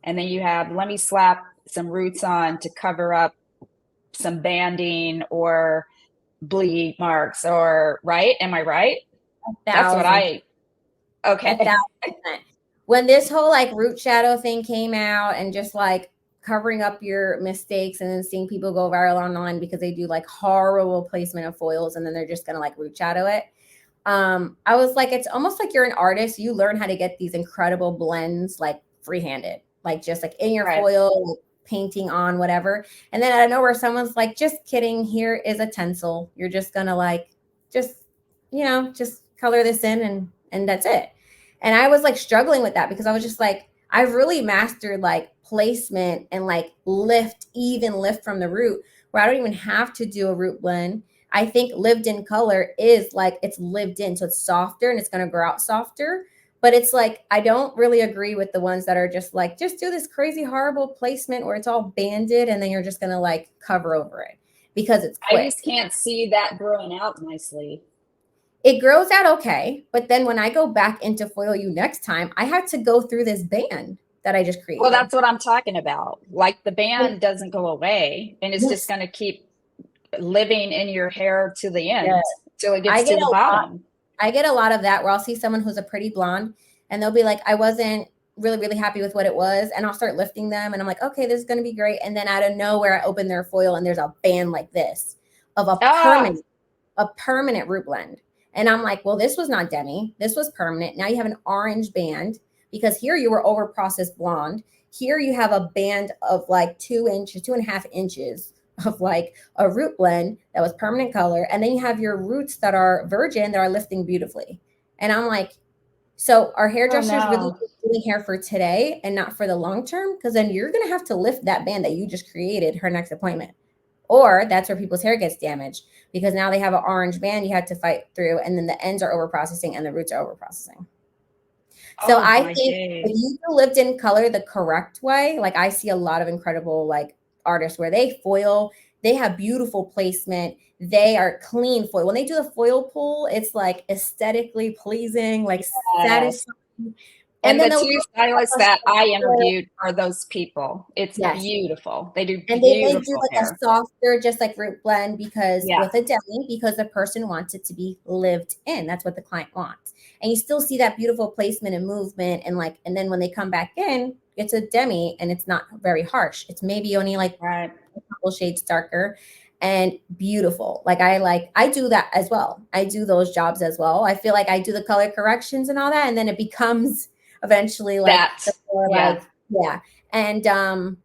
and then you have let me slap some roots on to cover up some banding or bleed marks, or right, am I right? That's what Thousand. I, A okay. 1,000%. When this whole like root shadow thing came out and just like covering up your mistakes and then seeing people go viral online because they do like horrible placement of foils and then they're just gonna like root shadow it. I was like, it's almost like you're an artist. You learn how to get these incredible blends like free-handed, like just like in your Right. foil, like, painting on whatever. And then out of nowhere, someone's like, just kidding, here is a tencel. You're just gonna like just, just color this in and that's it. And I was like struggling with that because I was just like, I've really mastered like placement and like even lift from the root where I don't even have to do a root blend. I think lived in color is like it's lived in. So it's softer and it's going to grow out softer. But it's like, I don't really agree with the ones that are just like, just do this crazy, horrible placement where it's all banded and then you're just going to like cover over it because it's I just quick. can't see that growing out nicely. It grows out okay, but then when I go back into foil you next time, I have to go through this band that I just Well, created. that's what I'm talking about. Like the And band doesn't go away and it's just yes, going to keep living in your hair to the yeah, end till it I gets get to the a lot. bottom. I get a lot of that where I'll see someone who's a pretty blonde and they'll be like, I wasn't really, really happy with what it was. And I'll start lifting them and I'm like, okay, this is going to be great. And then out of nowhere, I open their foil and there's a band like this of Ah, a permanent root blend. And I'm like, well, this was not demi. This was permanent. Now you have an orange band because here you were over processed blonde. Here you have a band of like 2 inches, 2.5 inches of like a root blend that was permanent color. And then you have your roots that are virgin that are lifting beautifully. And I'm like, so our Oh hairdressers really no. doing hair for today and not for the long term? Because then you're going to have to lift that band that you just created her next appointment. Or that's where people's hair gets damaged because now they have an orange band you had to fight through, and then the ends are over processing and the roots are over processing. So Oh I my think if days. you lived in color the correct way, like I see a lot of incredible like artists where they foil, they have beautiful placement, they are clean foil. When they do the foil pull, it's like aesthetically pleasing, like Yes. satisfying. And And then the they'll two do stylists a that I softer, interviewed are those people. It's yes. beautiful. They do And they may do beautiful like a hair. softer, just like root blend because Yeah. with a demi, because the person wants it to be lived in. That's what the client wants. And you still see that beautiful placement and movement. And like, and then when they come back in, it's a demi and it's not very harsh. It's maybe only like Right. a couple shades darker and beautiful. Like I do that as well. I do those jobs as well. I feel like I do the color corrections and all that. And then it becomes eventually like That. the more Yeah. like, yeah. And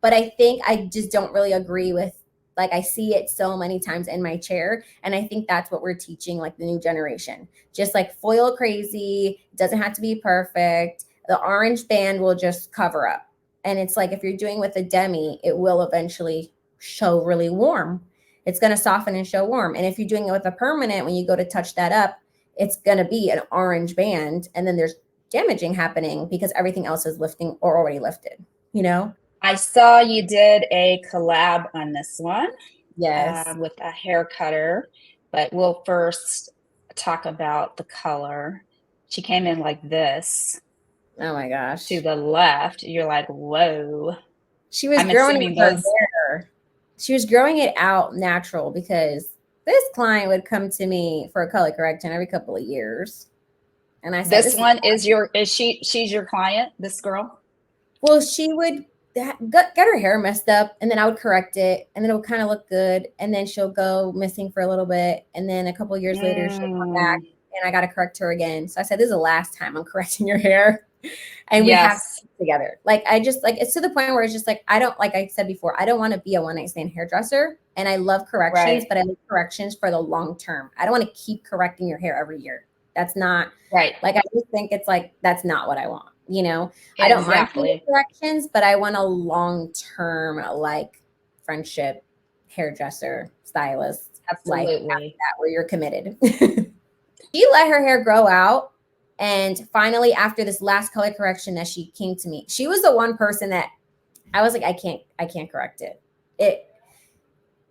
but I think I just don't really agree with, like, I see it so many times in my chair, and I think that's what we're teaching like the new generation. Just like foil crazy, it doesn't have to be perfect. The orange band will just cover up. And it's like if you're doing with a demi, it will eventually show really warm. It's going to soften and show warm. And if you're doing it with a permanent, when you go to touch that up, it's going to be an orange band, and then there's damaging happening because everything else is lifting or already lifted, you know? I saw you did a collab on this one Yes. with a hair cutter, but we'll first talk about the color. She came in like this Oh my to gosh. the left. You're like, whoa. She was I'm growing assuming out her those. hair. She was growing it out natural because this client would come to me for a color correction every couple of years. And I said, This this is, one is she's your client, this girl? well, she would get her hair messed up and then I would correct it and then it would kind of look good. And then she'll go missing for a little bit. And then a couple of years later, she'll come back Mm, and I got to correct her again. So I said, this is the last time I'm correcting your hair. And we have to yes, be together. Like I just like it's to the point where it's just like I don't, like I said before, I don't want to be a one night stand hairdresser. And I love corrections, right, but I like corrections for the long term. I don't want to keep correcting your hair every year. That's not, right, like, I just think it's like that's not what I want. You know, I don't mind doing the exactly, corrections, but I want a long term like friendship, hairdresser, stylist, like after absolutely. that where you're committed. She let her hair grow out. And finally, after this last color correction that she came to me, she was the one person that I was like, I can't correct it. It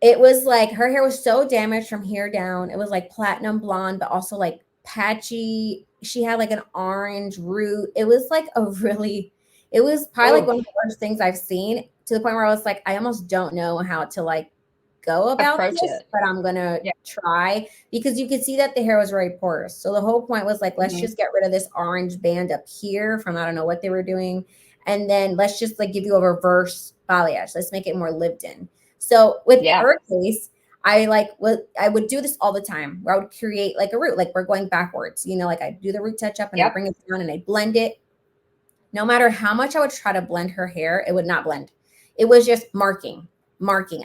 it was like her hair was so damaged from here down. It was like platinum blonde, but also like patchy. She had like an orange root. It was like a really, it was probably like Oh, one of the worst things I've seen, to the point where I was like, I almost don't know how to like go about approach this, it. but I'm gonna Yeah. try because you could see that the hair was very porous. So the whole point was like, let's Mhm. just get rid of this orange band up here from I don't know what they were doing. And then let's just like give you a reverse balayage. Let's make it more lived in. So with Yeah. her case, I would do this all the time where I would create like a root, like we're going backwards, you know, like I do the root touch up and I Yep. bring it down and I blend it. No matter how much I would try to blend her hair, it would not blend. It was just marking.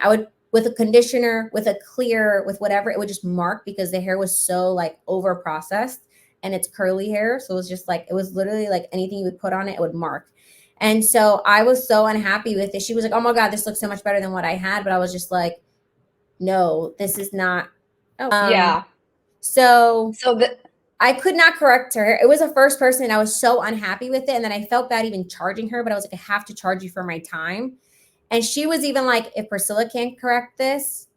I would, with a conditioner, with a clear, with whatever, it would just mark because the hair was so like over processed and it's curly hair. So it was just like, it was literally like anything you would put on it, it would mark. And so I was so unhappy with it. She was like, oh my God, this looks so much better than what I had. But I was just like, no, this is not. Yeah. So So the I could not correct her. It was the first person. I was so unhappy with it. And then I felt bad even charging her, but I was like, I have to charge you for my time. And she was even like, if Priscilla can't correct this,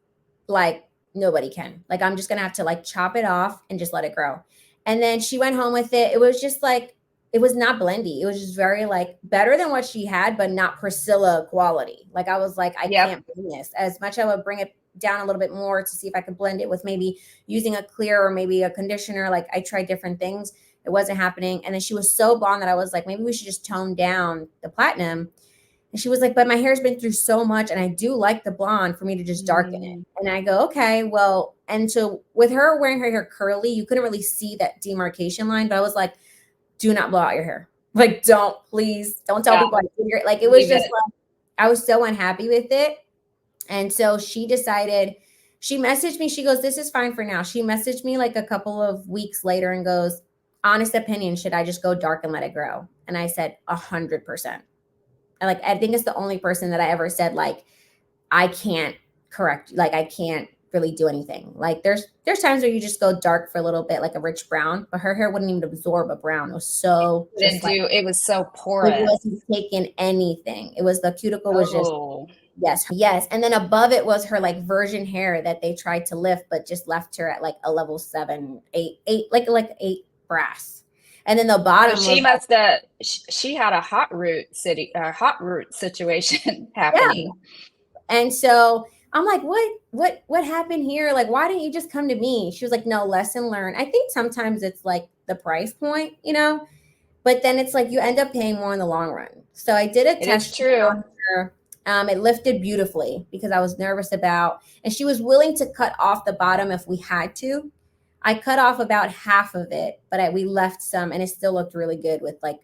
like nobody can. Like, I'm just going to have to like chop it off and just let it grow. And then she went home with it. It was just like, it was not blendy. It was just very like better than what she had, but not Priscilla quality. Like, I was like, I yep. can't blend this. As much I would bring it down a little bit more to see if I could blend it with maybe using a clear or maybe a conditioner. Like, I tried different things. It wasn't happening. And then she was so blonde that I was like, maybe we should just tone down the platinum. And she was like, but my hair's been through so much and I do like the blonde for me to just darken it. Mm, And I go, okay, well, And so with her wearing her hair curly, you couldn't really see that demarcation line. But I was like, do not blow out your hair. Like, please don't tell Yeah, people I did your, like, it was leave just it. like, I was so unhappy with it. And so she decided, she messaged me. She goes, this is fine for now. She messaged me like a couple of weeks later and goes, honest opinion, should I just go dark and let it grow? And I said, 100%. And like, I think it's the only person that I ever said, like, I can't correct, like, I can't really do anything. Like there's times where you just go dark for a little bit, like a rich brown, but her hair wouldn't even absorb a brown. It was so Didn't just like, do it was so it porous. wasn't taking anything. It was, the cuticle was just, Oh, yes, yes. And then above it was her like virgin hair that they tried to lift, but just left her at like a level 7, 8, 8, like 8 brass. And then the so bottom she was, must have she had a hot root situation yeah. happening. And so I'm like, what happened here? Like, why didn't you just come to me? She was like, no, lesson learned. I think sometimes it's like the price point, but then it's like you end up paying more in the long run. So I did a It is test true. on her. It lifted beautifully because I was nervous about, and she was willing to cut off the bottom if we had to. I cut off about half of it, but we left some, and it still looked really good with like,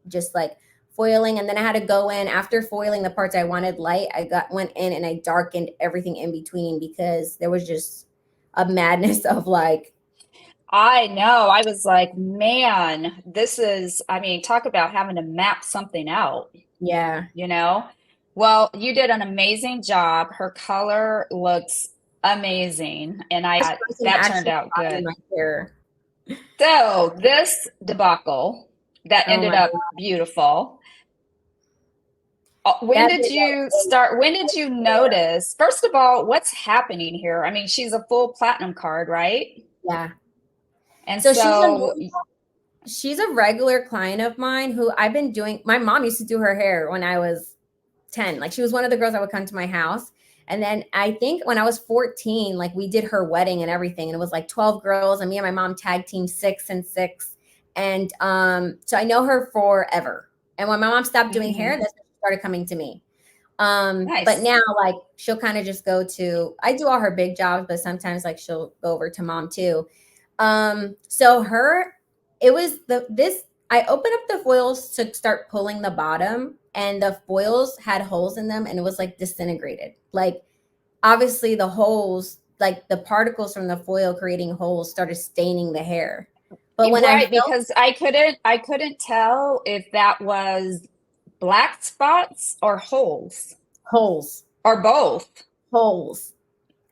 just like foiling. And then I had to go in after foiling the parts I wanted light. Went in and I darkened everything in between because there was just a madness of like, I know. I was like, man, this is, I mean, talk about having to map something out, yeah, you know? Well, you did an amazing job. Her color looks amazing, and this I person that turned actually out got in good. my hair. So, this debacle that Oh ended my up god, beautiful. When that did did you start? When did you that. notice? First of all, what's happening here? I mean, she's a full platinum card, right? Yeah. And So so, she's a regular client of mine who I've been doing. My mom used to do her hair when I was 10. Like, she was one of the girls that would come to my house. And then I think when I was 14, like, we did her wedding and everything. And it was like 12 girls, and me and my mom tag team 6 and 6. And so I know her forever. And when my mom stopped doing hair, mhm, that's when she started coming to me. But nice. now, like, she'll kind of just go to, I do all her big jobs, but sometimes like she'll go over to mom too. So it was I opened up the foils to start pulling the bottom, and the foils had holes in them, and it was like disintegrated. Like, obviously the holes, like the particles from the foil creating holes started staining the hair. But when I Right, felt because I couldn't tell if that was black spots or holes holes, or both. holes.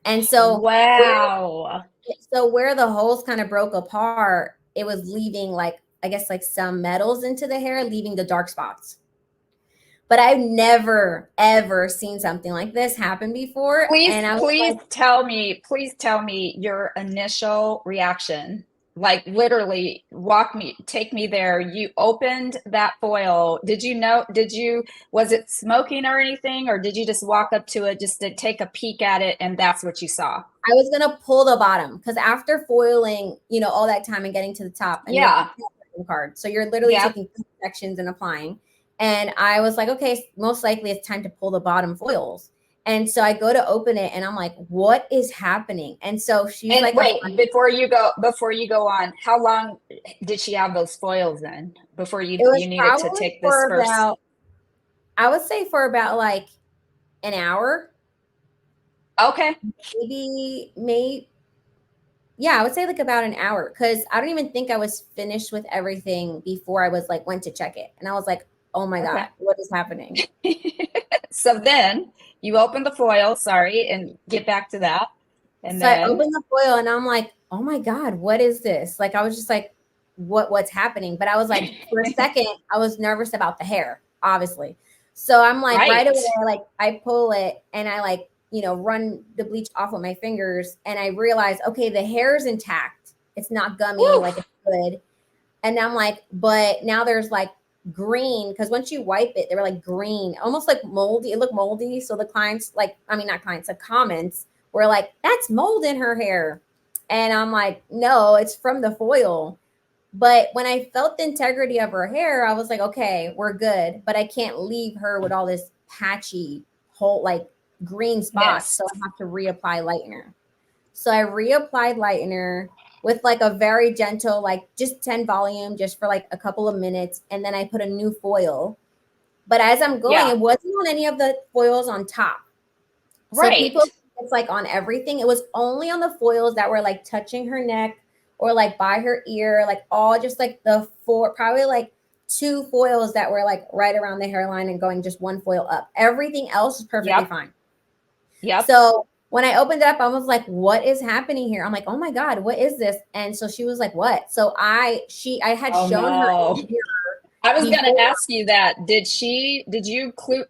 And so Wow. where the holes kind of broke apart, it was leaving, like, I guess, like some metals into the hair, leaving the dark spots. But I've never ever seen something like this happen before, Please, and I was like, please tell me your initial reaction. Like, literally take me there. You opened that foil. Was it smoking or anything, or did you just walk up to it just to take a peek at it and that's what you saw? I was gonna pull the bottom because after foiling, all that time and getting to the top, and you have to Yeah. pull the card, so you're literally Yeah. taking 2 sections and applying. And I was like, okay, most likely it's time to pull the bottom foils. And so I go to open it, and I'm like, what is happening? And so she's And like, wait, before you go on, how long did she have those foils in before it you was needed to probably take this for first? about, I would say for about like an hour, Okay. maybe, yeah, I would say like about an hour, because I don't even think I was finished with everything before I was like, went to check it. And I was like, oh my God, Okay. what is happening? So then you open the foil, sorry, and get back to that. And So I then, opened the foil, and I'm like, oh my God, what is this? Like, I was just like, what's happening? But I was like, for a second, I was nervous about the hair, obviously. So I'm like, right right. away, like, I pull it, and I like, run the bleach off with my fingers, and I realize, okay, the hair is intact. It's not gummy, Woo. like it's good. And I'm like, but now there's like green, because once you wipe it, they were like green, almost like moldy. It looked moldy. So the clients, like, I mean, not clients, the comments were like, that's mold in her hair. And I'm like, no, it's from the foil. But when I felt the integrity of her hair, I was like, okay, we're good. But I can't leave her with all this patchy whole, like, green spots. So Missed. I have to reapply lightener. So I reapplied lightener with like a very gentle, like just 10 volume, just for like a couple of minutes. And then I put a new foil. But as I'm going, Yeah. it wasn't on any of the foils on top. So people, Right. it's like on everything. It was only on the foils that were like touching her neck or like by her ear, like all just like the four, probably like two foils that were like right around the hairline and going just one foil up. Everything else was perfectly Yep. fine. Yep. So when I opened it up, I was like, what is happening here? I'm like, oh my God, what is this? And so she was like, what? So I had Oh shown her in no. the mirror I was going to before. ask you that. Did you clue,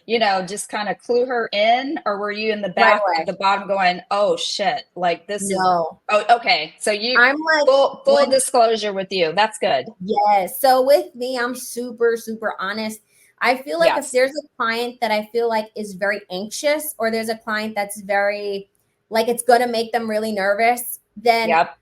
just kind of clue her in, or were you in the Right back at away. the bottom going, oh shit, like this is, No. oh, okay. So I'm like, full when disclosure with you. That's good. yes. So with me, I'm super, super honest. I feel like if Yes. there's a client that I feel like is very anxious, or there's a client that's very like it's gonna make them really nervous, then Yep.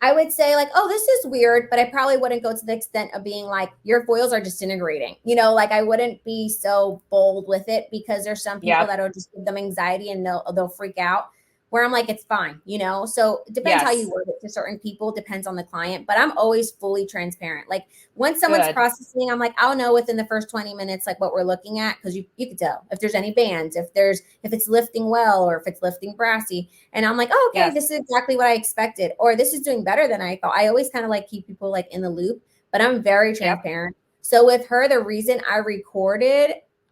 I would say like, oh, this is weird, but I probably wouldn't go to the extent of being like, your foils are disintegrating. Like I wouldn't be so bold with it, because there's some people Yep. that'll just give them anxiety and they'll freak out. Where I'm like, it's fine. So it depends how you Yes. word it to certain people, depends on the client. But I'm always fully transparent. Like when someone's Good. processing, I'm like, I'll know within the first 20 minutes like what we're looking at, because you can tell if there's any bands, if it's lifting well, or if it's lifting brassy. And I'm like, oh, okay, Yes. this is exactly what I expected, or this is doing better than I thought. I always kind of like keep people like in the loop, but I'm very Yep. transparent. So with her, the reason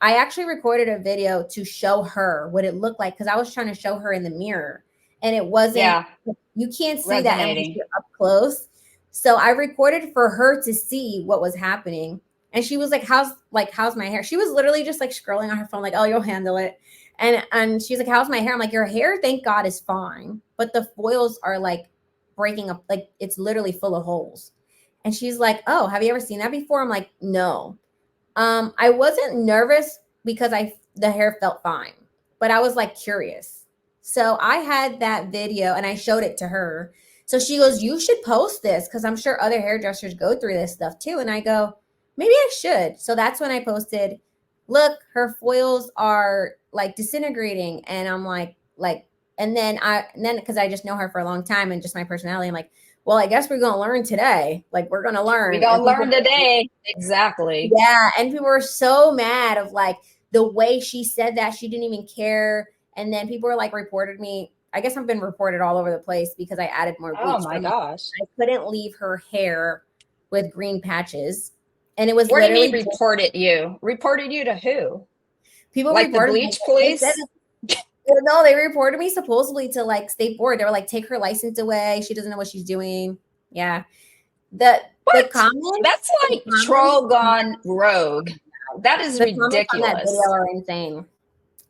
I actually recorded a video to show her what it looked like, because I was trying to show her in the mirror, and it wasn't, Yeah. you can't see that unless Resonating. you're up close. So I recorded for her to see what was happening. And she was like, how's my hair? She was literally just like scrolling on her phone, like, oh, you'll handle it. And she's like, how's my hair? I'm like, your hair, thank God, is fine. But the foils are like breaking up, like it's literally full of holes. And she's like, oh, have you ever seen that before? I'm like, no. I wasn't nervous because the hair felt fine, but I was like curious. So I had that video and I showed it to her. So she goes, you should post this, because I'm sure other hairdressers go through this stuff too. And I go, maybe I should. So that's when I posted, look, her foils are like disintegrating. And I'm like, and then because I just know her for a long time and just my personality, I'm like, well, I guess we're gonna learn today. Like we're gonna We learn. And gonna people, learn today. Exactly. yeah, and people were so mad of like the way she said that she didn't even care. And then people were like reported me. I guess I've been reported all over the place because I added more Oh bleach. my But like, gosh. I couldn't leave her hair with green patches, and it was What do you mean literally just reported you? Reported you to who? people Like the reported me. bleach They said, police? no, they reported me supposedly to like state board. They were like, take her license away. She doesn't know what she's doing. Yeah, the the What? comments, That's the like comments, troll gone rogue. That is the comments on that video ridiculous. are insane,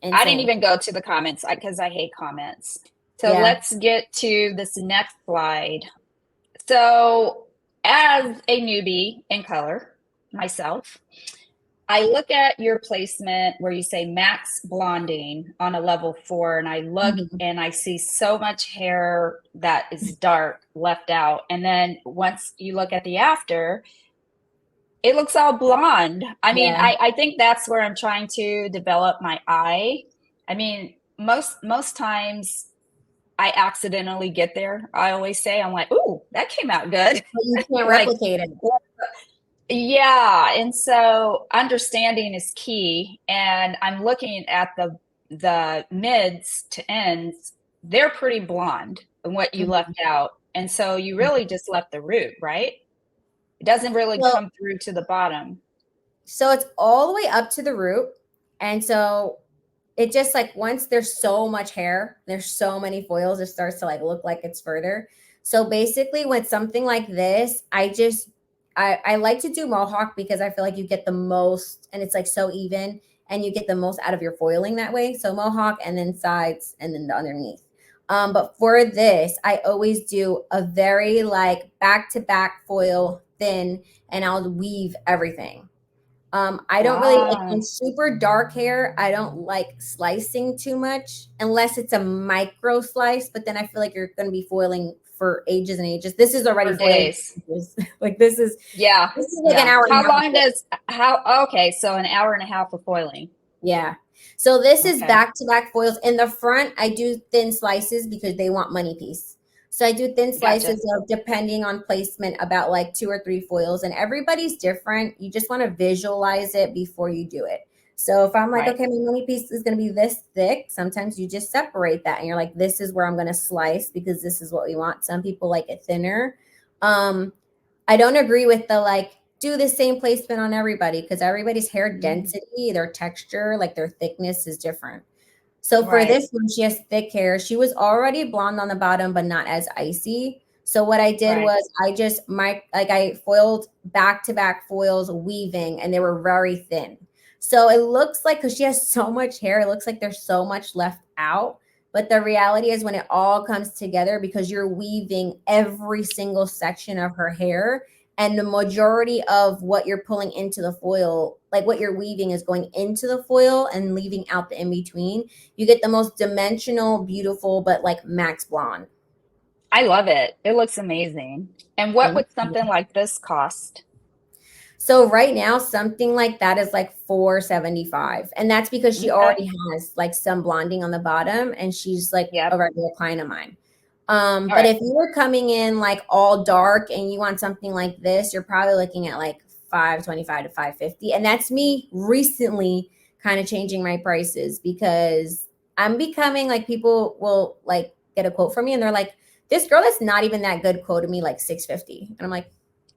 I didn't insane. even go to the comments because I hate comments. So Yeah. let's get to this next slide. So, as a newbie in color, myself, I look at your placement where you say max blonding on a level 4, and I look Mhm. and I see so much hair that is dark left out. And then once you look at the after, it looks all blonde. I mean, Yeah. I think that's where I'm trying to develop my eye. I mean, most times I accidentally get there. I always say, I'm like, ooh, that came out good. But you can't Like, replicate it. yeah, and so understanding is key. And I'm looking at the mids to ends, they're pretty blonde in what you Mhm. left out. And so you really just left the root, right? It doesn't really So, come through to the bottom. so it's all the way up to the root. And so it just like once there's so much hair, there's so many foils, it starts to like look like it's further. So basically with something like this, I like to do mohawk because I feel like you get the most, and it's like so even, and you get the most out of your foiling that way. So mohawk and then sides and then the underneath. But for this, I always do a very like back to back foil thin, and I'll weave everything. I don't really like Wow. in super dark hair. I don't like slicing too much unless it's a micro slice. But then I feel like you're going to be foiling for ages and ages. This is already For foiling. days. Like this is Yeah. this is like an Yeah. hour and a How half. long does how okay, so an hour and a half of foiling. Yeah. So this is Okay. back-to-back foils. In the front, I do thin slices because they want money piece. So I do thin Gotcha. slices of, depending on placement, about like 2 or 3 foils, and everybody's different. You just want to visualize it before you do it. So if I'm like, Right. okay, my money piece is going to be this thick, sometimes you just separate that and you're like, this is where I'm going to slice because this is what we want. Some people like it thinner. Um, I don't agree with the like do the same placement on everybody because everybody's hair Mhm. density, their texture, like their thickness is different. So for Right. this one, she has thick hair. She was already blonde on the bottom, but not as icy. So what I did Right. was I just I foiled back to back foils weaving, and they were very thin. So it looks like, because she has so much hair, it looks like there's so much left out. But the reality is when it all comes together, because you're weaving every single section of her hair, and the majority of what you're pulling into the foil, like what you're weaving, is going into the foil and leaving out the in between. You get the most dimensional, beautiful, but like max blonde. I love it. It looks amazing. And what Thank would you. something like this cost? So right now, something like that is like 475, and that's because she Okay. already has like some blonding on the bottom, and she's like a Yep. regular client of mine. All But right. if you were coming in like all dark and you want something like this, you're probably looking at like 525 to 550, and that's me recently kind of changing my prices because I'm becoming like, people will like get a quote from me and they're like, this girl that's not even that good quoted me like 650, and I'm like,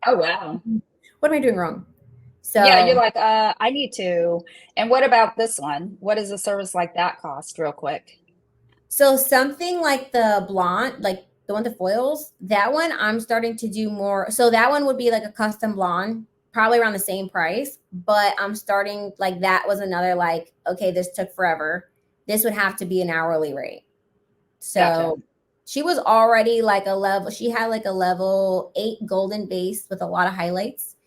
Oh, wow. what am I doing wrong? Yeah, you're So like, I need to. And what about this one? What does a service like that cost, real quick? So something like the blonde, like the one with the foils, that one I'm starting to do more. So that one would be like a custom blonde, probably around the same price. But I'm starting, like, that was another like, okay, this took forever. This would have to be an hourly rate. Gotcha. So she was already like a level, she had like a level 8 golden base with a lot of highlights.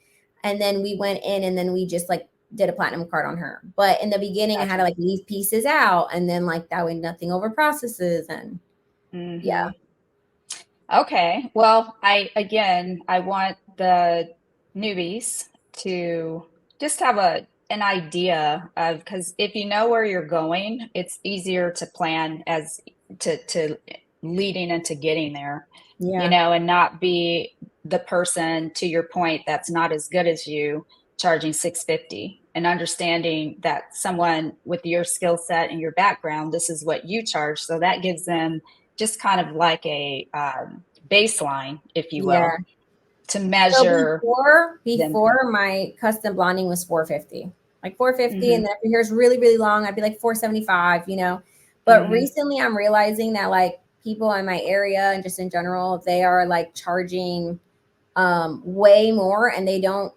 And then we went in and then we just like did a platinum card on her. But in the beginning, I had to Gotcha. like leave pieces out, and then like that way nothing over processes. And yeah, Hmm. Okay. Well, I want the newbies to just have an idea of, because if you know where you're going, it's easier to plan as to leading into getting there, yeah, and not be the person, to your point, that's not as good as you, charging 650, and understanding that someone with your skill set and your background, this is what you charge. So that gives them just kind of like a baseline, if you yeah. will, to So measure them. before my custom blonding was 450, like 450, and Hmm. then if your hair's really really long, I'd be like 475, you know. But Hmm. recently, I'm realizing that like people in my area and just in general, they are like charging way more, and they don't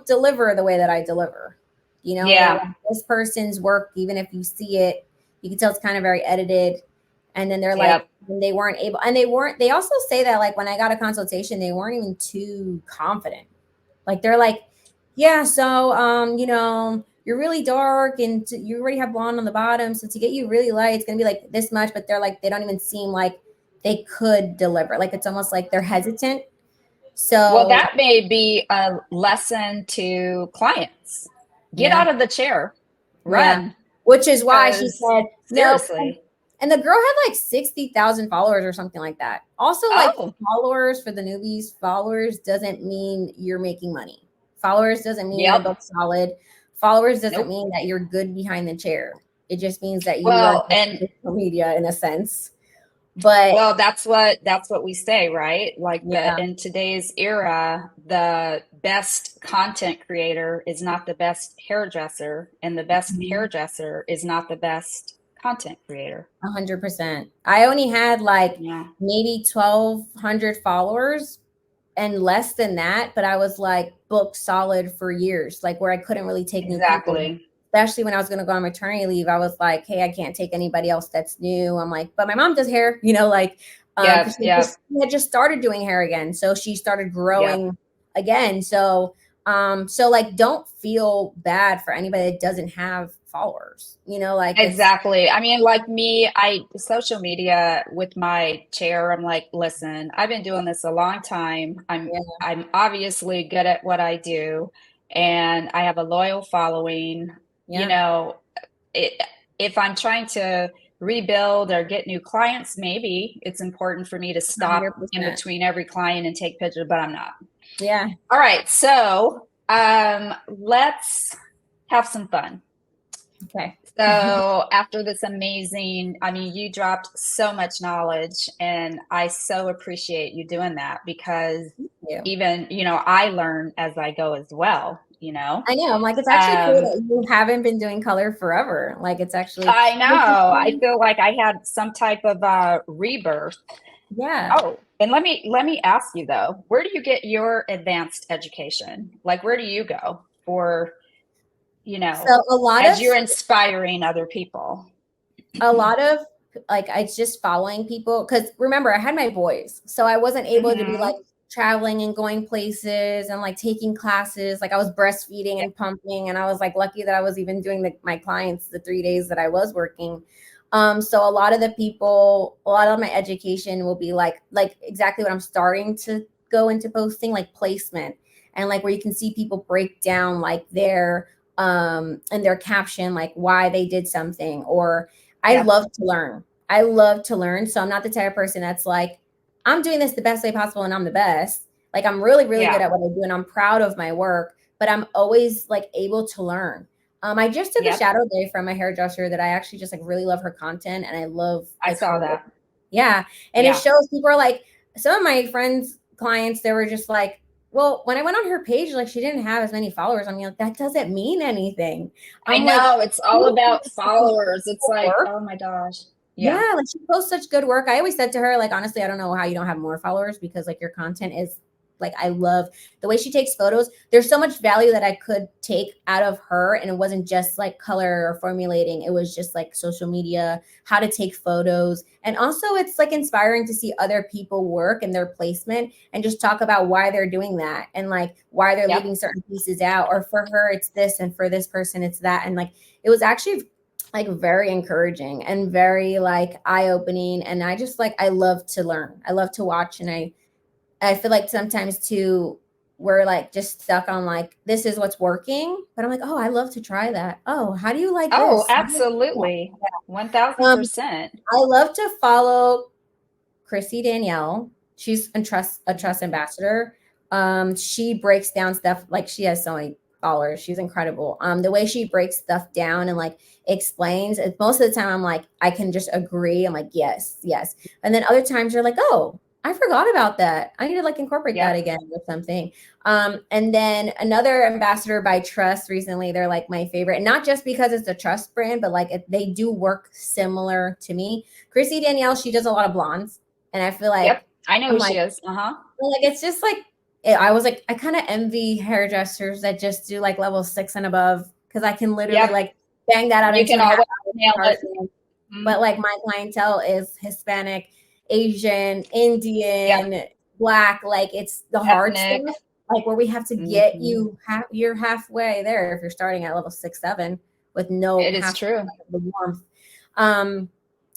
deliver the way that I deliver. You know, they're Yeah. like, this person's work, even if you see it, you can tell it's kind of very edited. And then they're like, Yep. they weren't able, and they also say that like when I got a consultation, they weren't even too confident. Like they're like, yeah, so you're really dark and you already have blonde on the bottom. So to get you really light, it's gonna be like this much, but they're like, they don't even seem like they could deliver. Like it's almost like they're hesitant. Well, So that may be a lesson to clients. Get yeah. out of the chair, Yeah. run, Which is why she because said no. seriously. And the girl had like 60,000 followers or something like that. Also, like, Oh, followers for the newbies, followers doesn't mean you're making money. Followers doesn't mean you're yep. book solid. Followers doesn't Nope. mean that you're good behind the chair. It just means that you are Well, good and on social media in a sense. But Well, that's what we say, right? Like the yeah, in today's era, the best content creator is not the best hairdresser, and the best mhm, hairdresser is not the best content creator. 100%. I only had like Yeah, maybe 1,200 followers and less than that, but I was like booked solid for years, like where I couldn't really take new people, exactly. especially when I was going to go on maternity leave. I was like, hey, I can't take anybody else that's new. I'm like, but my mom does hair, like, Yep, because yep, she had just started doing hair again. So she started yep. growing again. So like, don't feel bad for anybody that doesn't have followers, like it's, Exactly. I mean, like me, I social media with my chair, I'm like, listen, I've been doing this a long time. I'm yeah, I'm obviously good at what I do, and I have a loyal following. You yeah, know, if I'm trying to rebuild or get new clients, maybe it's important for me to stop in 100%. between every client and take pictures, but I'm not. Yeah. All right, so let's have some fun. Okay. So after this amazing, I mean, you dropped so much knowledge, and I so appreciate you doing that because Thank you. even, I learn as I go as well, you know. I know. I'm like, it's actually cool Um, that you haven't been doing color forever. Like, it's actually, I know. I feel like I had some type of rebirth. yeah. Oh, and let me ask you though, where do you get your advanced education? Like, where do you go for, So a lot as of you're inspiring other people? a lot of like I just following people because remember I had my boys, so I wasn't able to be like Hmm. traveling and going places and like taking classes. Like I was breastfeeding Yeah. and pumping, and I was like lucky that I was even doing my clients the 3 days that I was working. So a lot of the people, a lot of my education will be like exactly what I'm starting to go into posting, like placement and like where you can see people break down like their and their caption, like why they did something or I Yeah. love to learn. I love to learn. So I'm not the type of person that's like, I'm doing this the best way possible and I'm the best. Like I'm really, really good Yeah. at what I do and I'm proud of my work, but I'm always like able to learn. I just took a Yep. shadow day from a hairdresser that I actually just like really love her content and I love I like her saw work. that. Yeah. And it Yeah. shows people are like, some of my friends, clients, they were just like, well, when I went on her page, like she didn't have as many followers. I mean, like, that doesn't mean anything. I I'm like, know. It's all about followers. It's like, work. oh my gosh. Yeah. Yeah, like she posts such good work. I always said to her, like, honestly, I don't know how you don't have more followers because like your content is like I love the way she takes photos. There's so much value that I could take out of her. And it wasn't just like color or formulating. It was just like social media, how to take photos. And also it's like inspiring to see other people work and their placement and just talk about why they're doing that and like why they're Yep. leaving certain pieces out. Or for her, it's this, and for this person, it's that. And like it was actually like very encouraging and very like eye-opening, and I just like I love to learn, I love to watch, and I feel like sometimes too we're like just stuck on like this is what's working, but I'm like, oh, I love to try that. Oh, how do you like Oh, this? How do you like absolutely. that? 1000%. I love to follow Chrissy Danielle. She's a Truss ambassador. She breaks down stuff like she has so many followers. She's incredible. The way she breaks stuff down and like explains it, most of the time I'm like, I can just agree. I'm like, yes, yes. And then other times you're like, oh, I forgot about that. I need to like incorporate that Yep. again or something. And then another ambassador by Truss recently, they're like my favorite, and not just because it's a Truss brand, but like they do work similar to me. Chrissy Danielle, she does a lot of blondes. And I feel Yep. like I know I'm who she like, is. Uh-huh. well, like it's just like I was like I kind of envy hairdressers that just do like level 6 and above because I can literally Yep. like bang that out in You two can and a half always hours. nail it. But Mhm. like my clientele is Hispanic, Asian, Yep. Indian, Black. Like it's the hard stuff, Ethnic. like where we have to get Hmm. you you're halfway there if you're starting at level 6, 7 with no It is half true. the warmth. Um,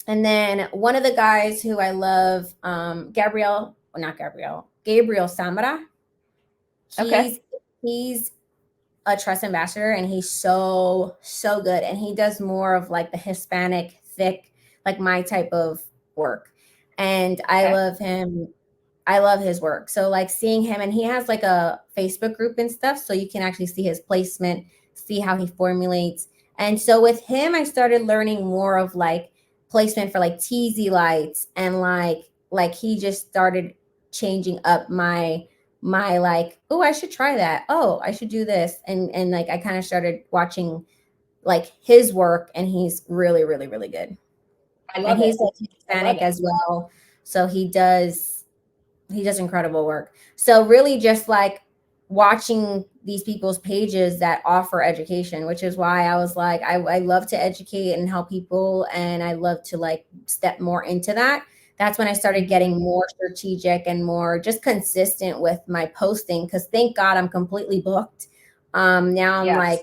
and then one of the guys who I love, Gabriel, well, not Gabriel, Gabriel Samara. Okay. He's a trust ambassador and he's so good. And he does more of like the Hispanic thick, like my type of work. And I Okay. love him. I love his work. So like seeing him, and he has like a Facebook group and stuff, so you can actually see his placement, see how he formulates. And so with him, I started learning more of like placement for like TZ lights, and like he just started changing up my like, oh, I should try that. Oh, I should do this. And like I kind of started watching like his work, and he's really, really, really good. I And love it. he's like I love Hispanic it. as well. So he does incredible work. So really just like watching these people's pages that offer education, which is why I was like, I love to educate and help people. And I love to like step more into that. That's when I started getting Hmm. more strategic and more just consistent with my posting. Cause thank God I'm completely booked. Now Yes.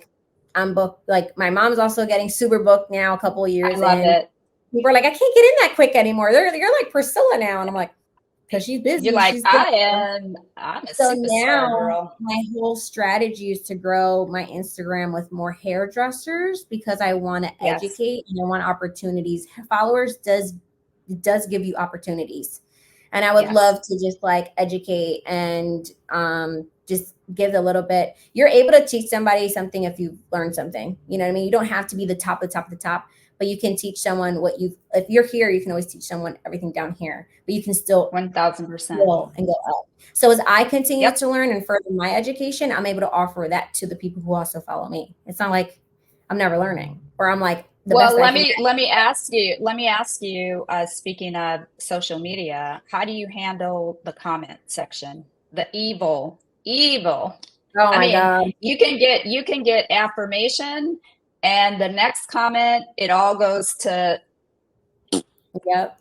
I'm booked. Like my mom's also getting super booked now, a couple of I years love in. it. People are like, I can't get in that quick anymore. You're like Priscilla now. And I'm like, because she's You're busy. like, She's good. I'm a So superstar now girl. my whole strategy is to grow my Instagram with more hairdressers because I want to Yes, educate and I want opportunities. Followers does give you opportunities. And I would yes. love to just like educate and just give a little bit. You're able to teach somebody something if you learn something. You know what I mean? You don't have to be the top, the top, but you can teach someone what you've, if you're here, you can always teach someone everything down here, but you can still 1000%. grow and go up. So as I continue Yep. to learn and further my education, I'm able to offer that to the people who also follow me. It's not like I'm never learning or I'm like the best Well, I can. let me ask you, speaking of social media, how do you handle the comment section? The evil. Oh I my mean, God. you can get affirmation, and the next comment, it all goes to Yep.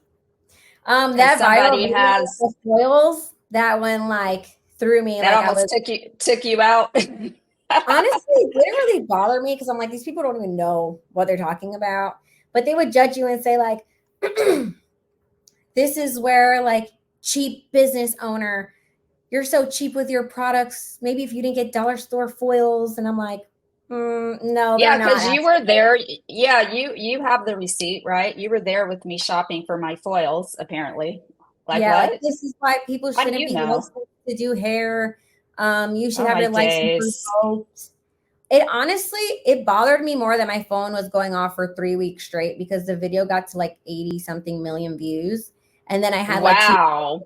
because That viral somebody video has of foils, that one like threw me that like I almost was took you out. honestly, it didn't really bother me because I'm like, these people don't even know what they're talking about. But they would judge you and say, like, this is where like cheap business owner, you're so cheap with your products. Maybe if you didn't get dollar store foils, and I'm like, no, they're Yeah, not because you actually. were there. Yeah, you have the receipt, right? You were there with me shopping for my foils, apparently. Like Yeah, like what? this is why people How do shouldn't you be know? licensed to do hair. You should Oh have my your license days. revoked. It honestly, it bothered me more that my phone was going off for 3 weeks straight because the video got to like 80 something million views. And then I had like two Wow.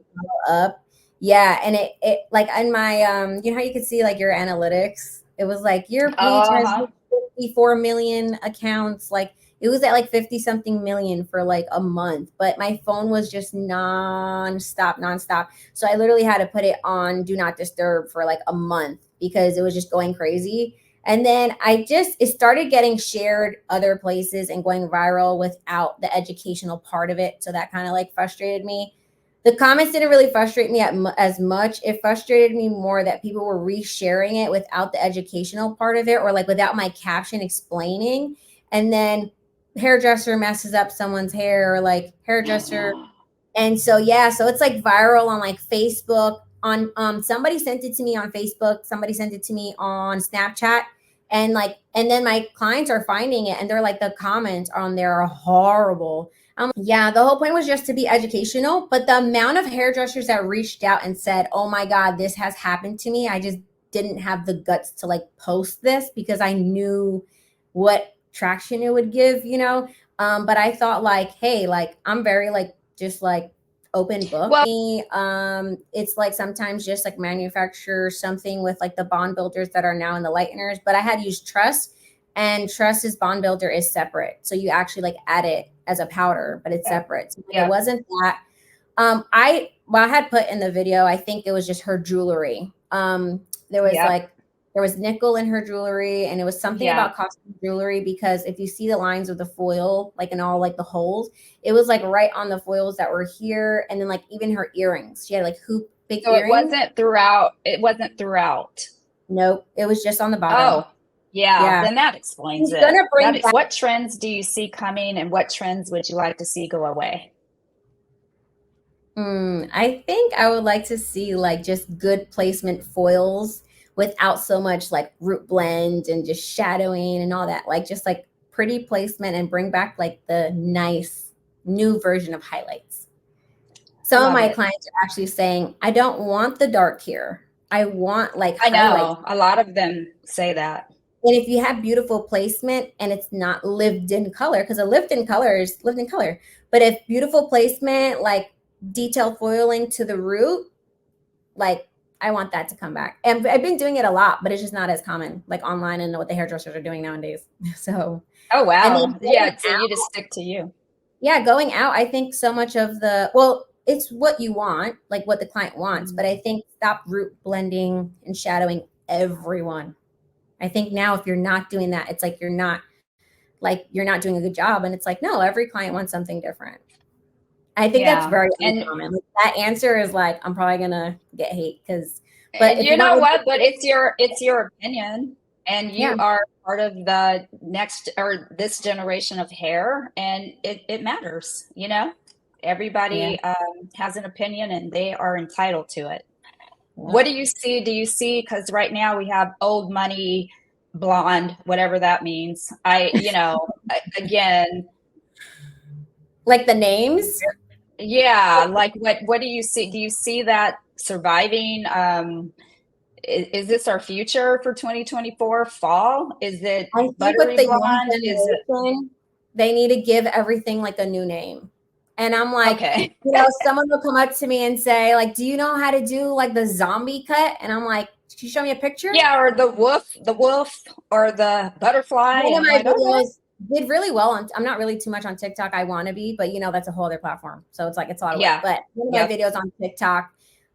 up. Yeah. And it like in my, you know how you could see like your analytics? It was like your page has Uh-huh. 54 million accounts. Like it was at like 50 something million for like a month, but my phone was just nonstop. So I literally had to put it on do not disturb for like a month because it was just going crazy. And then it started getting shared other places and going viral without the educational part of it. So that kind of like frustrated me. The comments didn't really frustrate me as much. It frustrated me more that people were resharing it without the educational part of it or like without my caption explaining. And then hairdresser messes up someone's hair or like hairdresser, and so yeah, so it's like viral on like Facebook. On somebody sent it to me on Facebook, somebody sent it to me on Snapchat, and like and then my clients are finding it and they're like the comments on there are horrible. Yeah, the whole point was just to be educational, but the amount of hairdressers that reached out and said, "Oh my God, this has happened to me." I just didn't have the guts to like post this because I knew what traction it would give. But I thought like, hey, like I'm very like just like open book. Well, It's like sometimes just like manufacture something with like the bond builders that are now in the lighteners, but I had used Truss, and Truss's bond builder is separate. So you actually like add it as a powder, but it's yeah, separate. So it yeah, wasn't that. I had put in the video, I think it was just her jewelry. There was yep, like there was nickel in her jewelry, and it was something yeah. about costume jewelry because if you see the lines of the foil, like in all like the holes, it was like right on the foils that were here, and then like even her earrings. She had like hoop big So it earrings. wasn't throughout. It wasn't throughout. Nope, it was just on the bottom. Oh, yeah, Yeah, then that explains she's it. gonna bring back. What trends do you see coming and what trends would you like to see go away? I think I would like to see like just good placement foils without so much like root blend and just shadowing and all that. Like just like pretty placement and bring back like the nice new version of highlights. Some of Love my it. clients are actually saying, I don't want the dark here. I want like I highlights. know a lot of them say that. And if you have beautiful placement and it's not lived in color, because a lived in color is lived in color. But if beautiful placement, like detail foiling to the root, like I want that to come back. And I've been doing it a lot, but it's just not as common, like online and what the hairdressers are doing nowadays. So, Oh and then wow. going Yeah, so you just stick to you. yeah, going out, I think so much of well, it's what you want, like what the client wants, but Mhm. I think stop root blending and shadowing everyone. I think now if you're not doing that, it's like you're not doing a good job. And it's like, no, every client wants something different. I think that's Yeah. very And uncommon. Like, that answer is like, I'm probably gonna get hate but and if you you're not know really, what? But it's your opinion, and yeah, you are part of the next or this generation of hair, and it matters, you know? Yeah. Everybody has an opinion and they are entitled to it. Yeah. What do you see? Do you see? Because right now we have old money, blonde, whatever that means. Again, Like the names. yeah, like what do you see? Do you see that surviving? Is this our future for 2024 fall? Is it I think with buttery the young blonde? Is it generation, they need to give everything like a new name. And I'm like, okay? someone will come up to me and say, like, do you know how to do like the zombie cut? And I'm like, can you show me a picture? Yeah, or the wolf, or the butterfly, One of and my like, okay, videos did really well on, I'm not really too much on TikTok. I want to be, but that's a whole other platform. So it's like, it's a lot of work. yeah, But one of my yep, videos on TikTok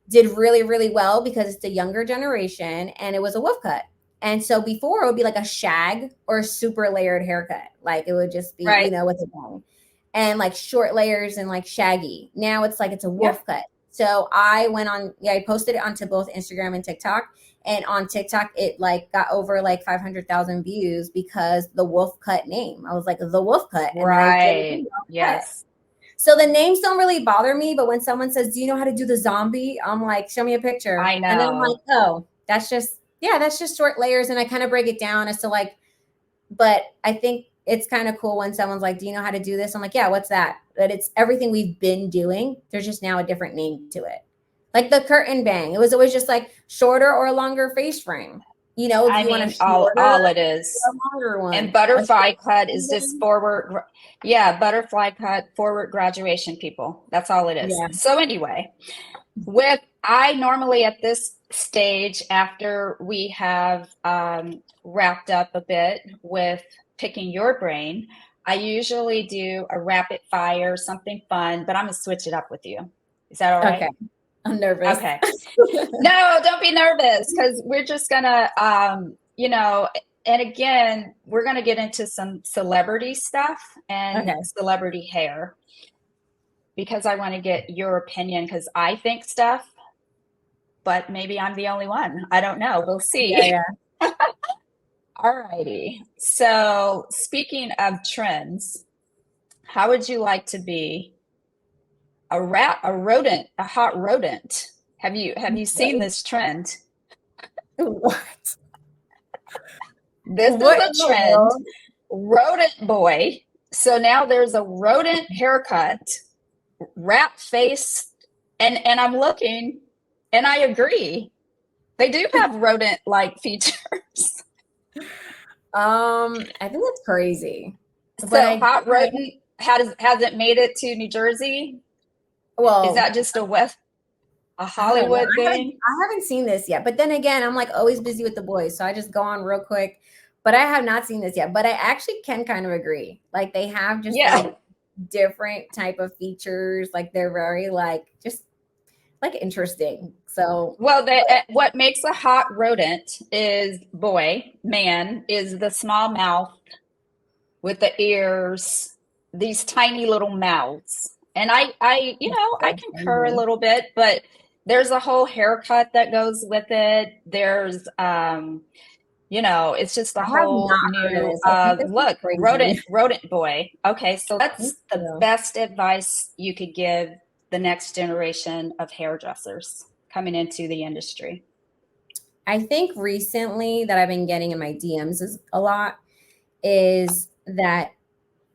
did really, really well because it's the younger generation and it was a wolf cut. And so before it would be like a shag or a super layered haircut. Like it would just be, right, with a bang and like short layers and like shaggy. Now it's like, it's a yep, wolf cut. So I went on, I posted it onto both Instagram and TikTok. And on TikTok, it like got over like 500,000 views because the wolf cut name. I was like, the wolf cut. And then I did a right, video on cut. yes. So the names don't really bother me. But when someone says, do you know how to do the zombie? I'm like, show me a picture. I And then I'm like, know. oh, that's just short layers. And I kind of break it down as to like, but I think it's kind of cool when someone's like, do you know how to do this? I'm like, yeah, what's that? But it's everything we've been doing. There's just now a different name to it. Like the curtain bang. It was always just like shorter or longer face frame. If I you want a mean, shorter all it or is. a longer And one. A butterfly short cut is just bang. forward, yeah, butterfly cut, forward graduation, people. That's all it is. Yeah. So anyway, I normally at this stage, after we have wrapped up a bit with picking your brain, I usually do a rapid fire, something fun, but I'm gonna switch it up with you. Is that all Okay. right? I'm nervous. Okay. No, don't be nervous because we're just gonna, and again, we're gonna get into some celebrity stuff and Okay. celebrity hair because I want to get your opinion because I think stuff, but maybe I'm the only one. I don't know. We'll Yeah, see. yeah. All righty. So, speaking of trends, how would you like to be a rodent, a hot rodent? Have you seen this trend? What? This is What a in the trend. world? Rodent boy. So now there's a rodent haircut, rat face, and I'm looking, and I agree. They do have rodent-like features. I think that's crazy. But So I hot rodent has it made it to New Jersey? Is well, that just a I don't know. Hollywood thing? I haven't seen this yet. But then again, I'm like always busy with the boys, so I just go on real quick. But I have not seen this yet. But I actually can kind of agree. Like they have just Yeah. like different type of features. Like they're very like just like interesting. So Well, what makes a hot rodent is man, is the small mouth with the ears, these tiny little mouths. And I so concur a funny. little bit, but there's a whole haircut that goes with it. There's, it's just a I have whole not heard of new, this. I think this is look, crazy. rodent boy. Okay, so Thank that's the you. best advice you could give the next generation of hairdressers coming into the industry. I think recently that I've been getting in my DMs is a lot is that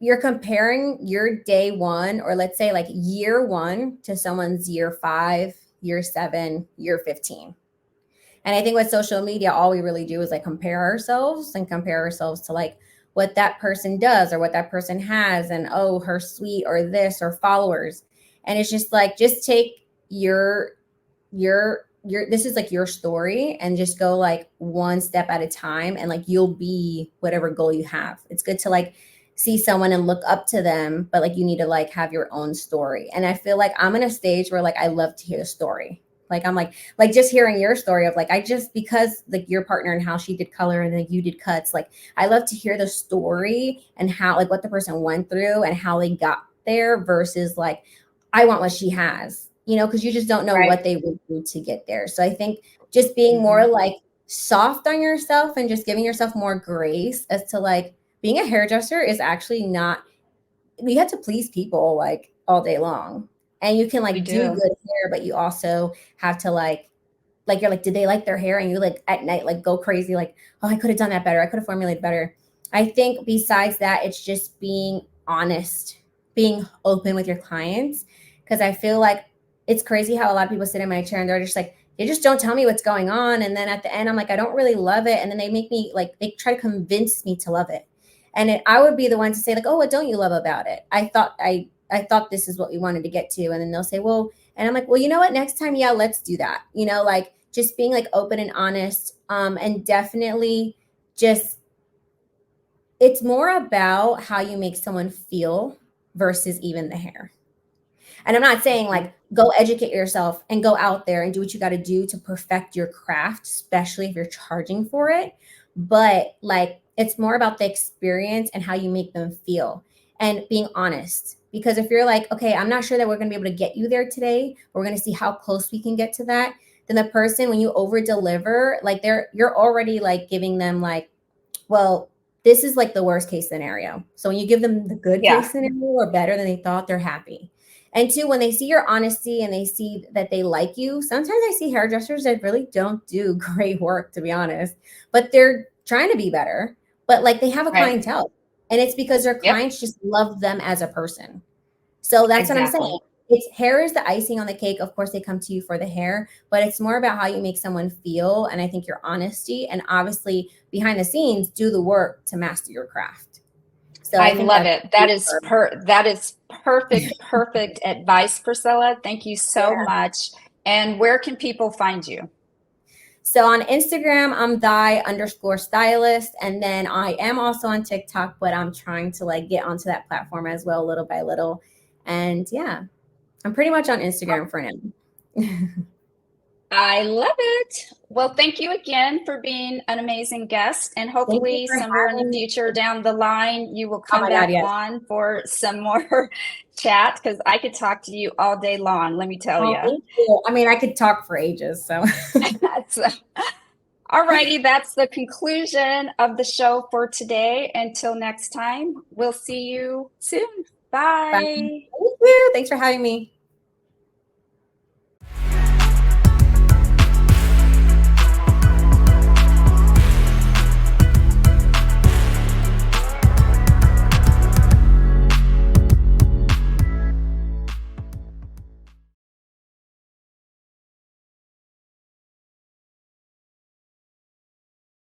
you're comparing your day one, or let's say like year one, to someone's year 5, year 7, year 15. And I think with social media, all we really do is like compare ourselves and compare ourselves to like what that person does or what that person has, and oh, her suite or this or followers. And it's just like, just take your this is like your story and just go like one step at a time, and like you'll be whatever goal you have. It's good to like see someone and look up to them, but like you need to like have your own story. And I feel like I'm in a stage where like I love to hear the story. Like I'm like just hearing your story of like, I just, because like your partner and how she did color and like you did cuts, like I love to hear the story and how like what the person went through and how they got there versus like I want what she has, because you just don't know Right. what they would do to get there. So I think just being more Mhm. like soft on yourself and just giving yourself more grace as to like being a hairdresser is actually not, you have to please people like all day long. And you can We like do do. good hair, but you also have to like you're like, did they like their hair? And you like at night like go crazy, like, oh, I could have done that better. I could have formulated better. I think besides that, it's just being honest, being open with your clients. Cause I feel like it's crazy how a lot of people sit in my chair and they're just like, they just don't tell me what's going on. And then at the end, I'm like, I don't really love it. And then they make me like, they try to convince me to love it. I would be the one to say like, oh, what don't you love about it? I thought this is what we wanted to get to. And then they'll say, well, and I'm like, well, you know what? Next time, yeah, let's do that. Like just being like open and honest. And definitely just, it's more about how you make someone feel versus even the hair. And I'm not saying like go educate yourself and go out there and do what you got to do to perfect your craft, especially if you're charging for it. But like it's more about the experience and how you make them feel and being honest. Because if you're like, okay, I'm not sure that we're going to be able to get you there today, we're going to see how close we can get to that. Then the person, when you over deliver, like you're already like giving them like, well, this is like the worst case scenario. So when you give them the good Yeah, case scenario or better than they thought, they're happy. And two, when they see your honesty and they see that they like you, sometimes I see hairdressers that really don't do great work, to be honest, but they're trying to be better. But like they have a right. clientele, and it's because their Yep, clients just love them as a person. So that's what I'm saying. exactly. It's hair is the icing on the cake. Of course, they come to you for the hair, but it's more about how you make someone feel. And I think your honesty and obviously behind the scenes, do the work to master your craft. So I I think love that's it. That is perfect advice, Priscilla. Thank you so yeah. much. And where can people find you? So on Instagram, I'm die_stylist. And then I am also on TikTok, but I'm trying to like get onto that platform as well, little by little. And yeah, I'm pretty much on Instagram for now. I love it. Well, thank you again for being an amazing guest. And Thank you hopefully, for somewhere in the having me. future down the line, you will Oh come my God, back yes. on for some more chat because I could talk to you all day long, let me tell Oh, you. thank you. I mean, I could talk for ages. So, So, all righty, that's the conclusion of the show for today. Until next time, we'll see you soon. bye. Bye. Thank you. Thanks for having me.